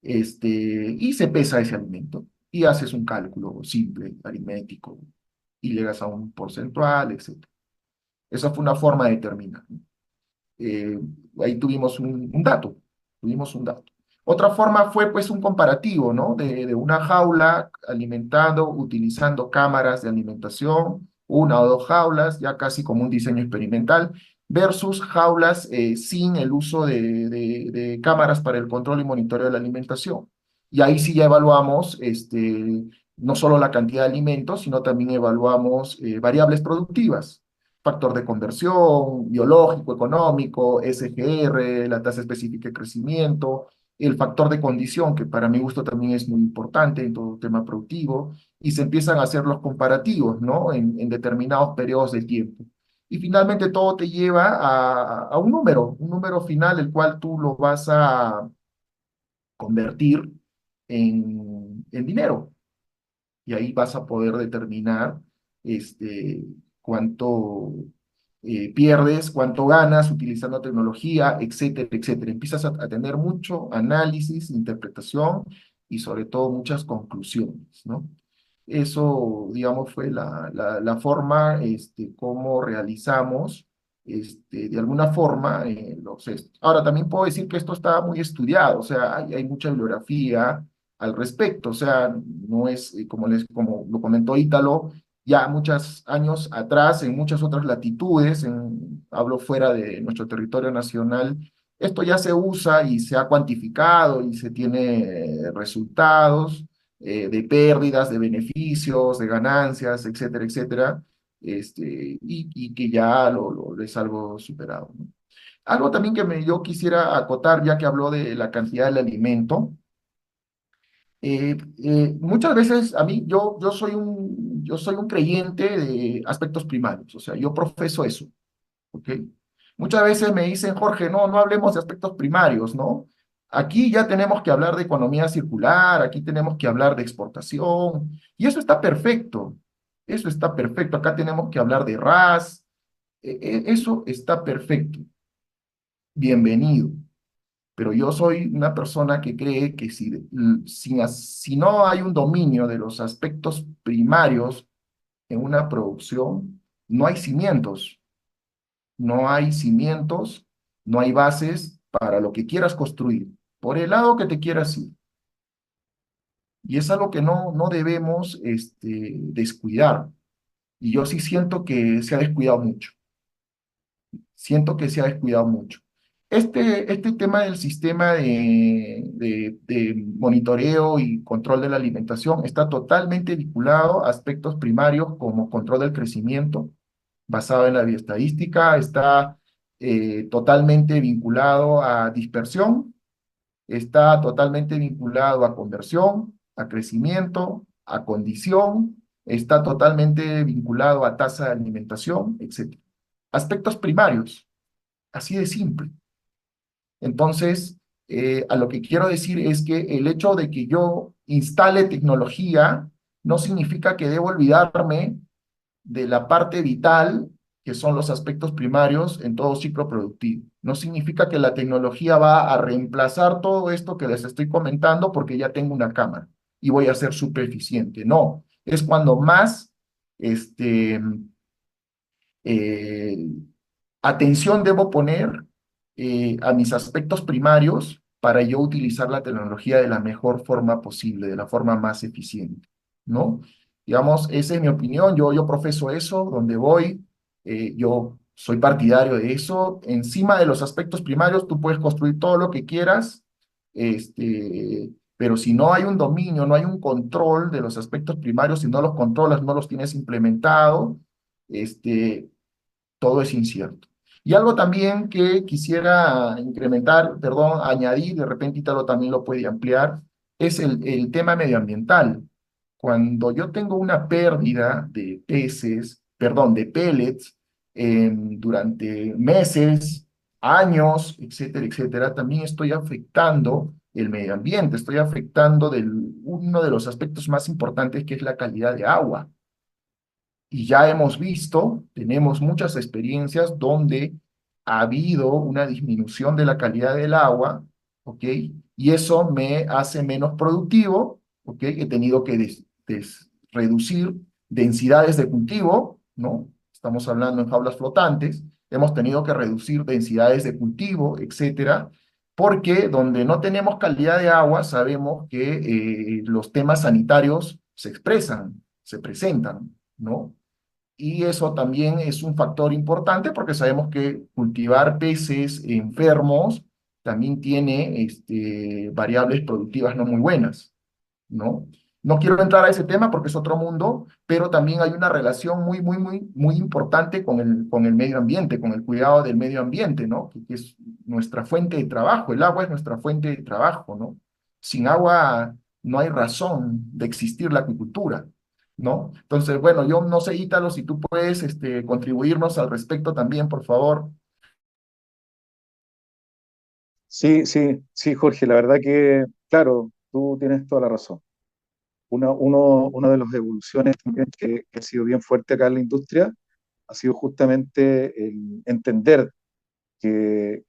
C: Y se pesa ese alimento, y haces un cálculo simple, aritmético, y llegas a un porcentual, etc. Esa fue una forma de determinar, ¿no? eh, Ahí tuvimos un dato. Otra forma fue pues un comparativo, ¿no? De una jaula alimentando, utilizando cámaras de alimentación, una o dos jaulas, ya casi como un diseño experimental, versus jaulas sin el uso de cámaras para el control y monitoreo de la alimentación. Y ahí sí ya evaluamos no solo la cantidad de alimentos, sino también evaluamos variables productivas, factor de conversión, biológico, económico, SGR, la tasa específica de crecimiento, el factor de condición, que para mi gusto también es muy importante en todo tema productivo, y se empiezan a hacer los comparativos, ¿no? En determinados periodos de tiempo. Y finalmente todo te lleva a un número final, el cual tú lo vas a convertir en dinero, y ahí vas a poder determinar cuánto pierdes, cuánto ganas utilizando tecnología, etcétera, etcétera. Empiezas a tener mucho análisis, interpretación y sobre todo muchas conclusiones, ¿no? Eso, digamos, fue la forma como realizamos de alguna forma los estos. Ahora, también puedo decir que esto está muy estudiado, o sea, hay mucha bibliografía al respecto, o sea, no es como lo comentó Ítalo, ya muchos años atrás, en muchas otras latitudes, hablo fuera de nuestro territorio nacional, esto ya se usa y se ha cuantificado y se tiene resultados de pérdidas, de beneficios, de ganancias, etcétera, etcétera, y que ya es algo superado, ¿no? Algo también que yo quisiera acotar, ya que habló de la cantidad del alimento. Muchas veces a mí, yo soy un creyente de aspectos primarios, o sea, yo profeso eso, ¿ok? Muchas veces me dicen, Jorge, no, no hablemos de aspectos primarios, ¿no? Aquí ya tenemos que hablar de economía circular, aquí tenemos que hablar de exportación, y eso está perfecto, acá tenemos que hablar de RAS, eso está perfecto, bienvenido. Pero yo soy una persona que cree que si no hay un dominio de los aspectos primarios en una producción, no hay cimientos, no hay cimientos, no hay bases para lo que quieras construir, por el lado que te quieras ir. Y es algo que no debemos descuidar. Y yo sí siento que se ha descuidado mucho. Siento que se ha descuidado mucho. Este tema del sistema de monitoreo y control de la alimentación está totalmente vinculado a aspectos primarios como control del crecimiento, basado en la bioestadística, está totalmente vinculado a dispersión, está totalmente vinculado a conversión, a crecimiento, a condición, está totalmente vinculado a tasa de alimentación, etc. Aspectos primarios, así de simple. Entonces, a lo que quiero decir es que el hecho de que yo instale tecnología no significa que debo olvidarme de la parte vital, que son los aspectos primarios en todo ciclo productivo. No significa que la tecnología va a reemplazar todo esto que les estoy comentando porque ya tengo una cámara y voy a ser súper eficiente. No, es cuando más eh, atención debo poner a mis aspectos primarios para yo utilizar la tecnología de la mejor forma posible, de la forma más eficiente, ¿no? Digamos, esa es mi opinión, yo profeso eso, donde voy, yo soy partidario de eso. Encima de los aspectos primarios, tú puedes construir todo lo que quieras, pero si no hay un dominio, no hay un control de los aspectos primarios, si no los controlas, no los tienes implementado, este, todo es incierto. Y algo también que quisiera incrementar, perdón, añadir, de repente Italo también lo puede ampliar, es el tema medioambiental. Cuando yo tengo una pérdida de peces, perdón, de pellets, durante meses, años, etcétera, etcétera, también estoy afectando el medio ambiente, estoy afectando uno de los aspectos más importantes que es la calidad de agua. Y ya hemos visto, tenemos muchas experiencias donde ha habido una disminución de la calidad del agua, ¿ok? Y eso me hace menos productivo, ¿ok? He tenido que reducir densidades de cultivo, ¿no? Estamos hablando en jaulas flotantes, hemos tenido que reducir densidades de cultivo, etcétera, porque donde no tenemos calidad de agua, sabemos que los temas sanitarios se expresan, se presentan, ¿no? Y eso también es un factor importante porque sabemos que cultivar peces enfermos también tiene variables productivas no muy buenas, ¿no? No quiero entrar a ese tema porque es otro mundo, pero también hay una relación muy, muy, muy, muy importante con el medio ambiente, con el cuidado del medio ambiente, ¿no? Que es nuestra fuente de trabajo. El agua es nuestra fuente de trabajo, ¿no? Sin agua no hay razón de existir la acuicultura, ¿no? Entonces, bueno, yo no sé, Ítalo, si tú puedes contribuirnos al respecto también, por favor.
B: Sí, sí, sí, Jorge, la verdad que, claro, tú tienes toda la razón. Una de las evoluciones también que ha sido bien fuerte acá en la industria ha sido justamente el entender que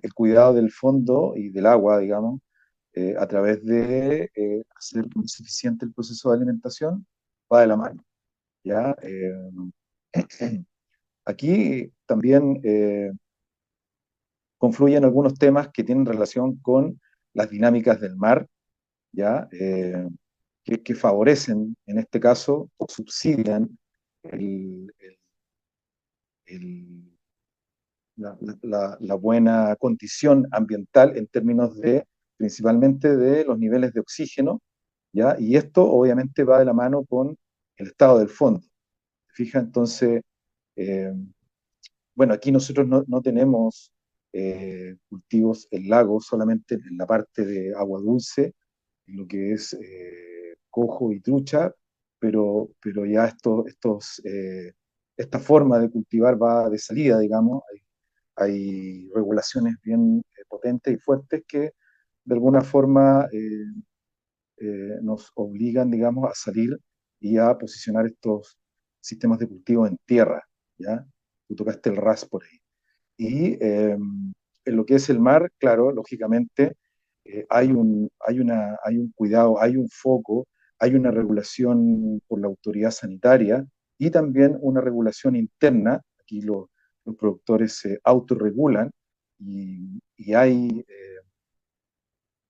B: el cuidado del fondo y del agua, digamos, a través de hacer más eficiente el proceso de alimentación, va de la mano, ¿ya? Aquí también confluyen algunos temas que tienen relación con las dinámicas del mar, ¿ya? Que favorecen, en este caso, o subsidian el, el- el- la buena condición ambiental en términos de, principalmente de los niveles de oxígeno, ¿ya? Y esto obviamente va de la mano con el estado del fondo. Fija, entonces, eh, bueno, aquí nosotros no tenemos cultivos en lagos, solamente en la parte de agua dulce, en lo que es cojo y trucha, pero ya esta forma de cultivar va de salida, digamos. Hay regulaciones bien potentes y fuertes que de alguna forma nos obligan, digamos, a salir y a posicionar estos sistemas de cultivo en tierra, ¿ya? Tú tocaste el RAS por ahí. Y en lo que es el mar, claro, lógicamente hay un cuidado, hay un foco, hay una regulación por la autoridad sanitaria y también una regulación interna. Aquí los productores se autorregulan y hay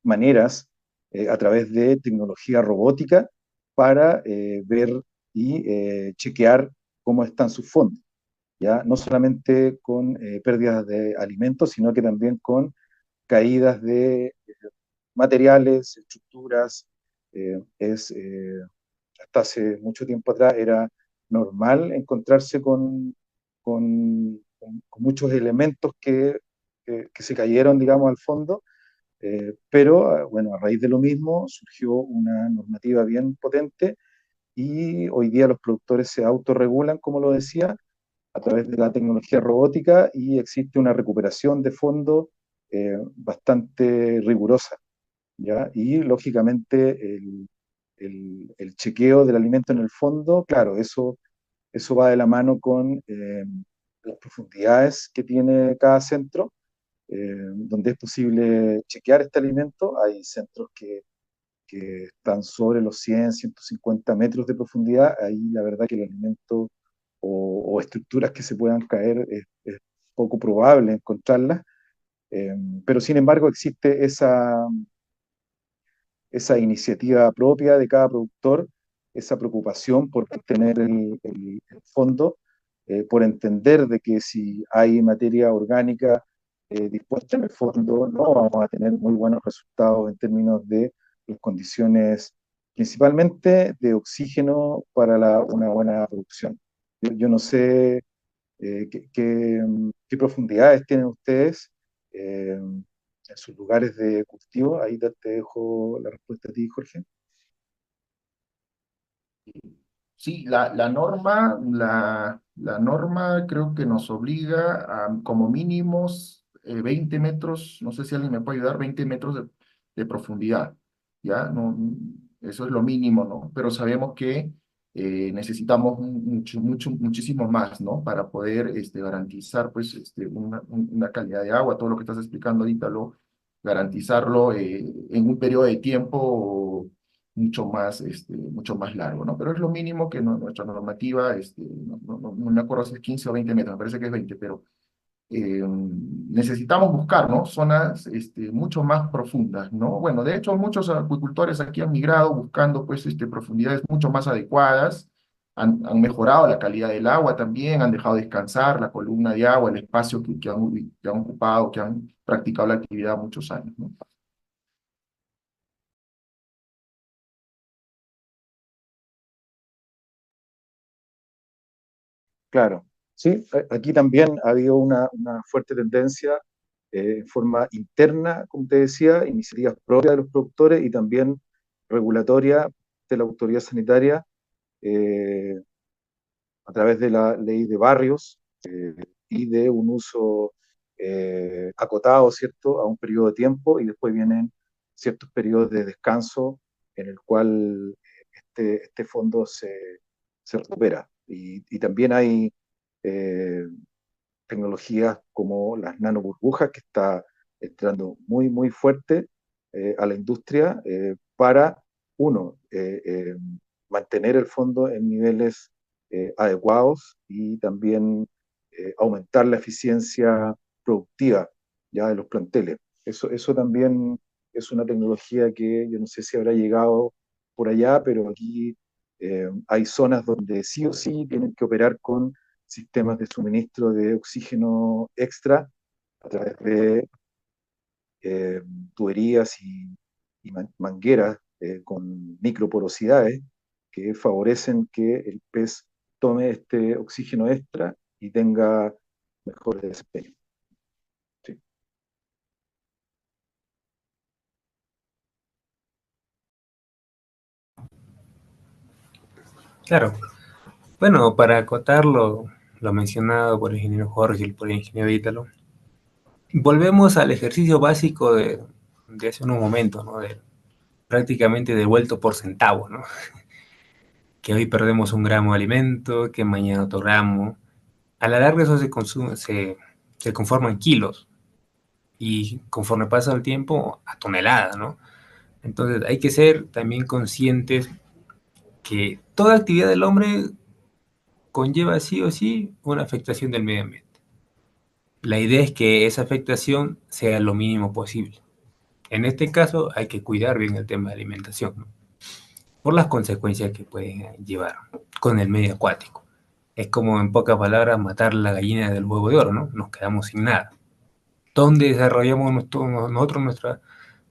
B: maneras a través de tecnología robótica para ver y chequear cómo están sus fondos, ¿ya? No solamente con pérdidas de alimentos, sino que también con caídas de materiales, estructuras. Hasta hace mucho tiempo atrás era normal encontrarse con muchos elementos que se cayeron, digamos, al fondo, pero bueno, a raíz de lo mismo surgió una normativa bien potente y hoy día los productores se autorregulan, como lo decía, a través de la tecnología robótica y existe una recuperación de fondos bastante rigurosa, ¿ya? Y lógicamente el chequeo del alimento en el fondo, claro, eso va de la mano con las profundidades que tiene cada centro, donde es posible chequear este alimento. Hay centros que están sobre los 100, 150 metros de profundidad. Ahí la verdad que el alimento o estructuras que se puedan caer es poco probable encontrarlas, eh, pero sin embargo existe esa iniciativa propia de cada productor, esa preocupación por tener el fondo, por entender de que si hay materia orgánica dispuesta en el fondo, no vamos a tener muy buenos resultados en términos de las condiciones, principalmente de oxígeno para una buena producción. Yo no sé qué profundidades tienen ustedes en sus lugares de cultivo. Ahí te dejo la respuesta a ti, Jorge.
C: Sí, la norma creo que nos obliga a como mínimos 20 metros, no sé si alguien me puede ayudar, 20 metros de profundidad, ¿ya? No, eso es lo mínimo, ¿no? Pero sabemos que necesitamos muchísimo más, ¿no? Para poder garantizar, pues, una calidad de agua, todo lo que estás explicando ahorita, garantizarlo en un periodo de tiempo mucho más largo, ¿no? Pero es lo mínimo que nuestra normativa, no me acuerdo si es 15 o 20 metros, me parece que es 20, pero necesitamos buscar, ¿no? Zonas mucho más profundas, ¿no? Bueno, de hecho, muchos acuicultores aquí han migrado buscando, pues, profundidades mucho más adecuadas, han mejorado la calidad del agua también, han dejado descansar la columna de agua, el espacio que han ocupado, que han practicado la actividad muchos años, ¿no?
B: Claro, sí, aquí también ha habido una fuerte tendencia en forma interna, como te decía, iniciativas propias de los productores y también regulatoria de la autoridad sanitaria eh, a través de la ley de barrios y de un uso acotado, ¿cierto?, a un periodo de tiempo y después vienen ciertos periodos de descanso en el cual este fondo se recupera. Y también hay eh, tecnologías como las nanoburbujas que está entrando muy, muy fuerte a la industria para, uno, mantener el fondo en niveles adecuados y también aumentar la eficiencia productiva ya de los planteles. Eso también es una tecnología que yo no sé si habrá llegado por allá, pero aquí hay zonas donde sí o sí tienen que operar con sistemas de suministro de oxígeno extra a través de eh, tuberías y mangueras con microporosidades que favorecen que el pez tome este oxígeno extra y tenga mejor desempeño. Sí.
A: Claro. Bueno, para acotar lo mencionado por el ingeniero Jorge y por el ingeniero Ítalo, volvemos al ejercicio básico de hace unos momentos, ¿no? De prácticamente devuelto por centavo, ¿no? Que hoy perdemos un gramo de alimento, que mañana otro gramo. A la larga eso se conforma en kilos y conforme pasa el tiempo a toneladas, ¿no? Entonces hay que ser también conscientes que toda actividad del hombre conlleva sí o sí una afectación del medio ambiente. La idea es que esa afectación sea lo mínimo posible. En este caso hay que cuidar bien el tema de alimentación, ¿no? Por las consecuencias que pueden llevar con el medio acuático. Es como en pocas palabras matar la gallina del huevo de oro, ¿no? Nos quedamos sin nada. ¿Dónde desarrollamos nosotros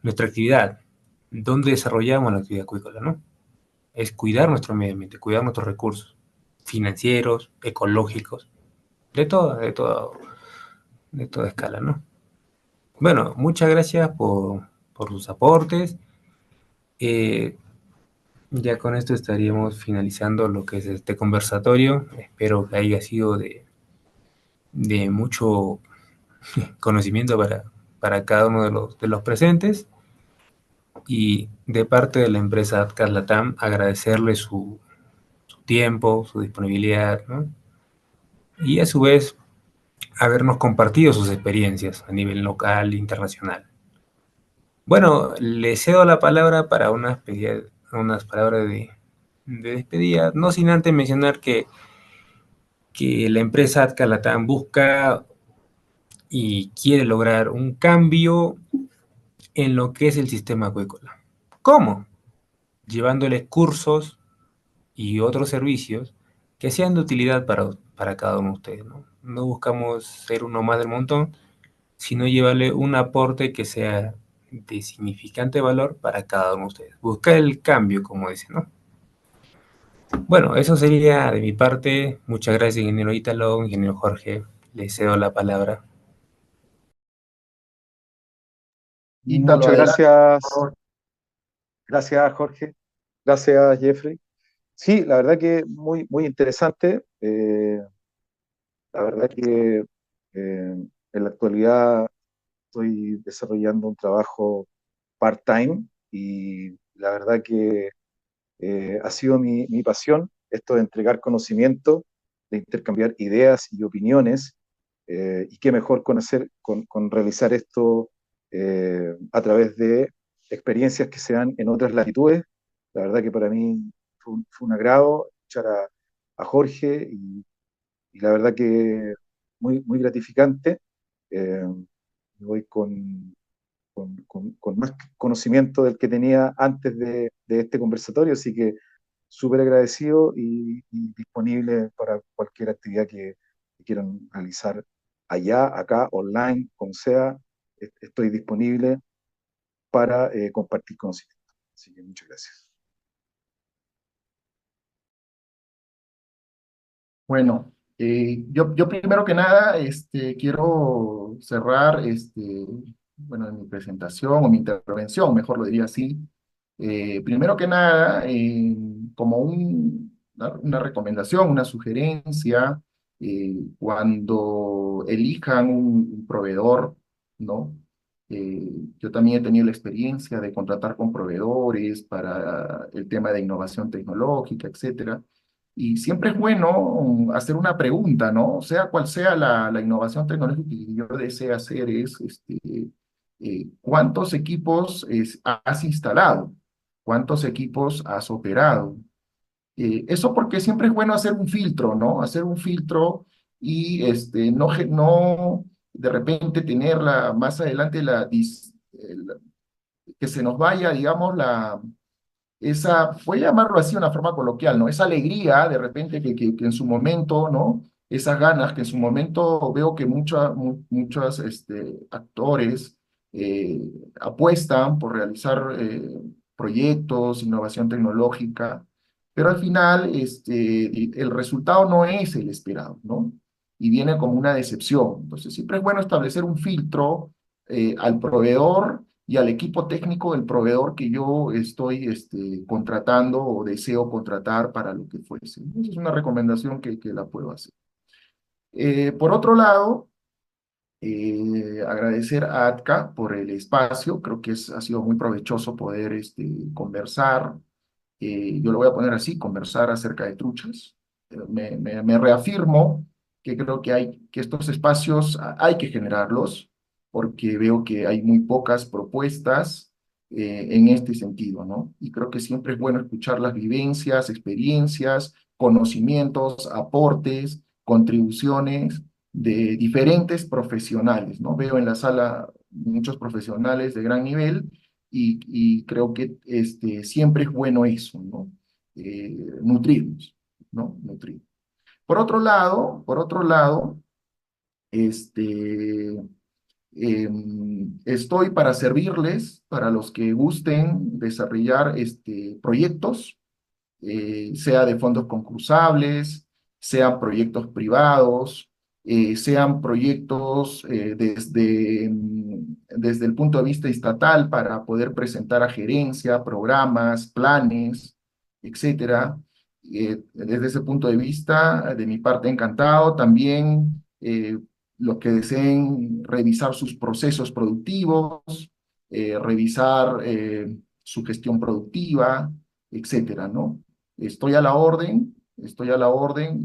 A: nuestra actividad? ¿Dónde desarrollamos la actividad acuícola, no? Es cuidar nuestro medio ambiente, cuidar nuestros recursos financieros, ecológicos, de toda escala, ¿no? Bueno, muchas gracias por sus aportes. Eh, ya con esto estaríamos finalizando lo que es este conversatorio. Espero que haya sido de mucho conocimiento para cada uno de los presentes. Y de parte de la empresa Atlas Latam, agradecerle su tiempo, su disponibilidad, ¿no? Y a su vez habernos compartido sus experiencias a nivel local e internacional. Bueno, le cedo la palabra para unas palabras de despedida, no sin antes mencionar que la empresa Atlas Latam busca y quiere lograr un cambio en lo que es el sistema acuícola. ¿Cómo? Llevándoles cursos y otros servicios que sean de utilidad para cada uno de ustedes, ¿no? No buscamos ser uno más del montón, sino llevarle un aporte que sea de significante valor para cada uno de ustedes. Buscar el cambio, como dicen, ¿no? Bueno, eso sería de mi parte. Muchas gracias, ingeniero Ítalo, ingeniero Jorge. Les cedo la palabra.
C: Ítalo,
B: Muchas
C: adelante, por
B: gracias,
C: favor.
B: gracias Jorge, gracias Jeffrey. Sí, la verdad que muy, muy interesante. La verdad que en la actualidad estoy desarrollando un trabajo part-time y la verdad que ha sido mi pasión esto de entregar conocimiento, de intercambiar ideas y opiniones, y qué mejor con realizar esto a través de experiencias que se dan en otras latitudes. La verdad que para mí fue un agrado escuchar a Jorge y la verdad que muy, muy gratificante. Eh, Voy con más conocimiento del que tenía antes de este conversatorio, así que súper agradecido y disponible para cualquier actividad que quieran realizar allá, acá, online, como sea, estoy disponible para compartir conocimiento. Así que muchas gracias.
C: Bueno, yo primero que nada quiero cerrar bueno, mi presentación o mi intervención, mejor lo diría así. Primero que nada, como una recomendación, una sugerencia, cuando elijan un proveedor, ¿no? Eh, yo también he tenido la experiencia de contratar con proveedores para el tema de innovación tecnológica, etcétera. Y siempre es bueno hacer una pregunta, ¿no? Sea cual sea la innovación tecnológica que yo desee hacer, ¿cuántos equipos has instalado? ¿Cuántos equipos has operado? Eso porque siempre es bueno hacer un filtro, ¿no? Hacer un filtro y no de repente tenerla más adelante que se nos vaya, digamos, voy a llamarlo así de una forma coloquial, ¿no? Esa alegría de repente que en su momento, ¿no? Esas ganas que en su momento veo que muchos actores eh, apuestan por realizar proyectos, innovación tecnológica, pero al final el resultado no es el esperado, ¿no? Y viene como una decepción. Entonces siempre es bueno establecer un filtro al proveedor y al equipo técnico del proveedor que yo estoy contratando o deseo contratar para lo que fuese. Esa es una recomendación que la puedo hacer. Por otro lado, agradecer a ATCA por el espacio. Creo que ha sido muy provechoso poder conversar. Yo lo voy a poner así, conversar acerca de truchas. Me reafirmo que creo que estos espacios hay que generarlos, porque veo que hay muy pocas propuestas en este sentido, ¿no? Y creo que siempre es bueno escuchar las vivencias, experiencias, conocimientos, aportes, contribuciones de diferentes profesionales, ¿no? Veo en la sala muchos profesionales de gran nivel y creo que siempre es bueno eso, ¿no? Nutrirnos, ¿no? Nutrir. Por otro lado, este, estoy para servirles, para los que gusten desarrollar proyectos, sea de fondos concursables, sean proyectos privados, sean proyectos desde el punto de vista estatal para poder presentar a gerencia, programas, planes, etcétera. Desde ese punto de vista, de mi parte, encantado. También los que deseen revisar sus procesos productivos, revisar su gestión productiva, etcétera, ¿no? Estoy a la orden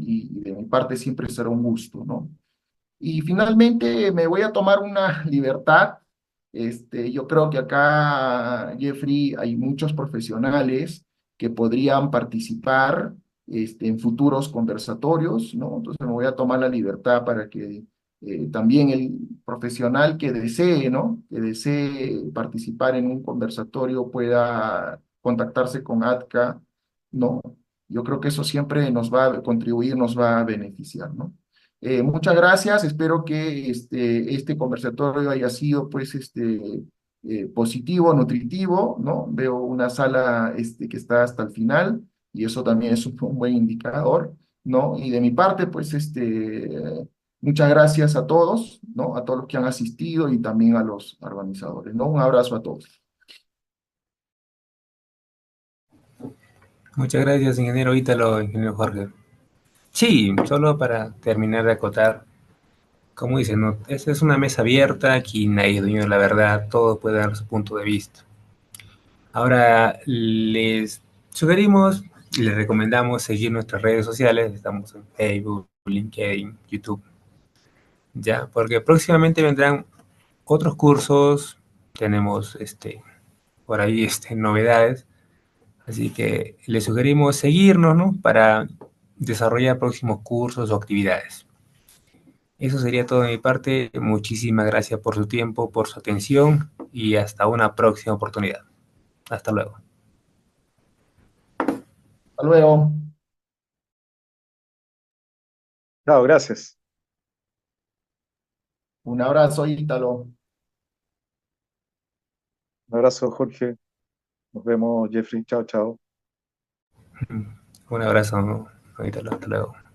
C: y de mi parte siempre será un gusto, ¿no? Y finalmente me voy a tomar una libertad. Yo creo que acá, Jeffrey, hay muchos profesionales que podrían participar en futuros conversatorios, ¿no? Entonces me voy a tomar la libertad para que también el profesional que desee, ¿no? Que desee participar en un conversatorio pueda contactarse con ATCA, ¿no? Yo creo que eso siempre nos va a contribuir, nos va a beneficiar, ¿no? Muchas gracias, espero que este conversatorio haya sido pues positivo, nutritivo, ¿no? Veo una sala que está hasta el final y eso también es un buen indicador, ¿no? Y de mi parte, pues muchas gracias a todos, ¿no? A todos los que han asistido y también a los organizadores, ¿no? Un abrazo a todos.
A: Muchas gracias, ingeniero Ítalo, ingeniero Jorge. Sí, solo para terminar de acotar, como dicen, ¿no? Esta es una mesa abierta, aquí nadie es dueño de la verdad, todo puede dar su punto de vista. Ahora les sugerimos y les recomendamos seguir nuestras redes sociales, estamos en Facebook, LinkedIn, YouTube, ya, porque próximamente vendrán otros cursos, tenemos por ahí novedades, así que les sugerimos seguirnos, ¿no? Para desarrollar próximos cursos o actividades. Eso sería todo de mi parte. Muchísimas gracias por su tiempo, por su atención y hasta una próxima oportunidad. Hasta luego.
C: Hasta luego.
B: Chao, gracias.
C: Un abrazo, Ítalo.
B: Un abrazo, Jorge. Nos vemos, Jeffrey. Chao, chao.
A: Un abrazo, ahorita, hasta luego.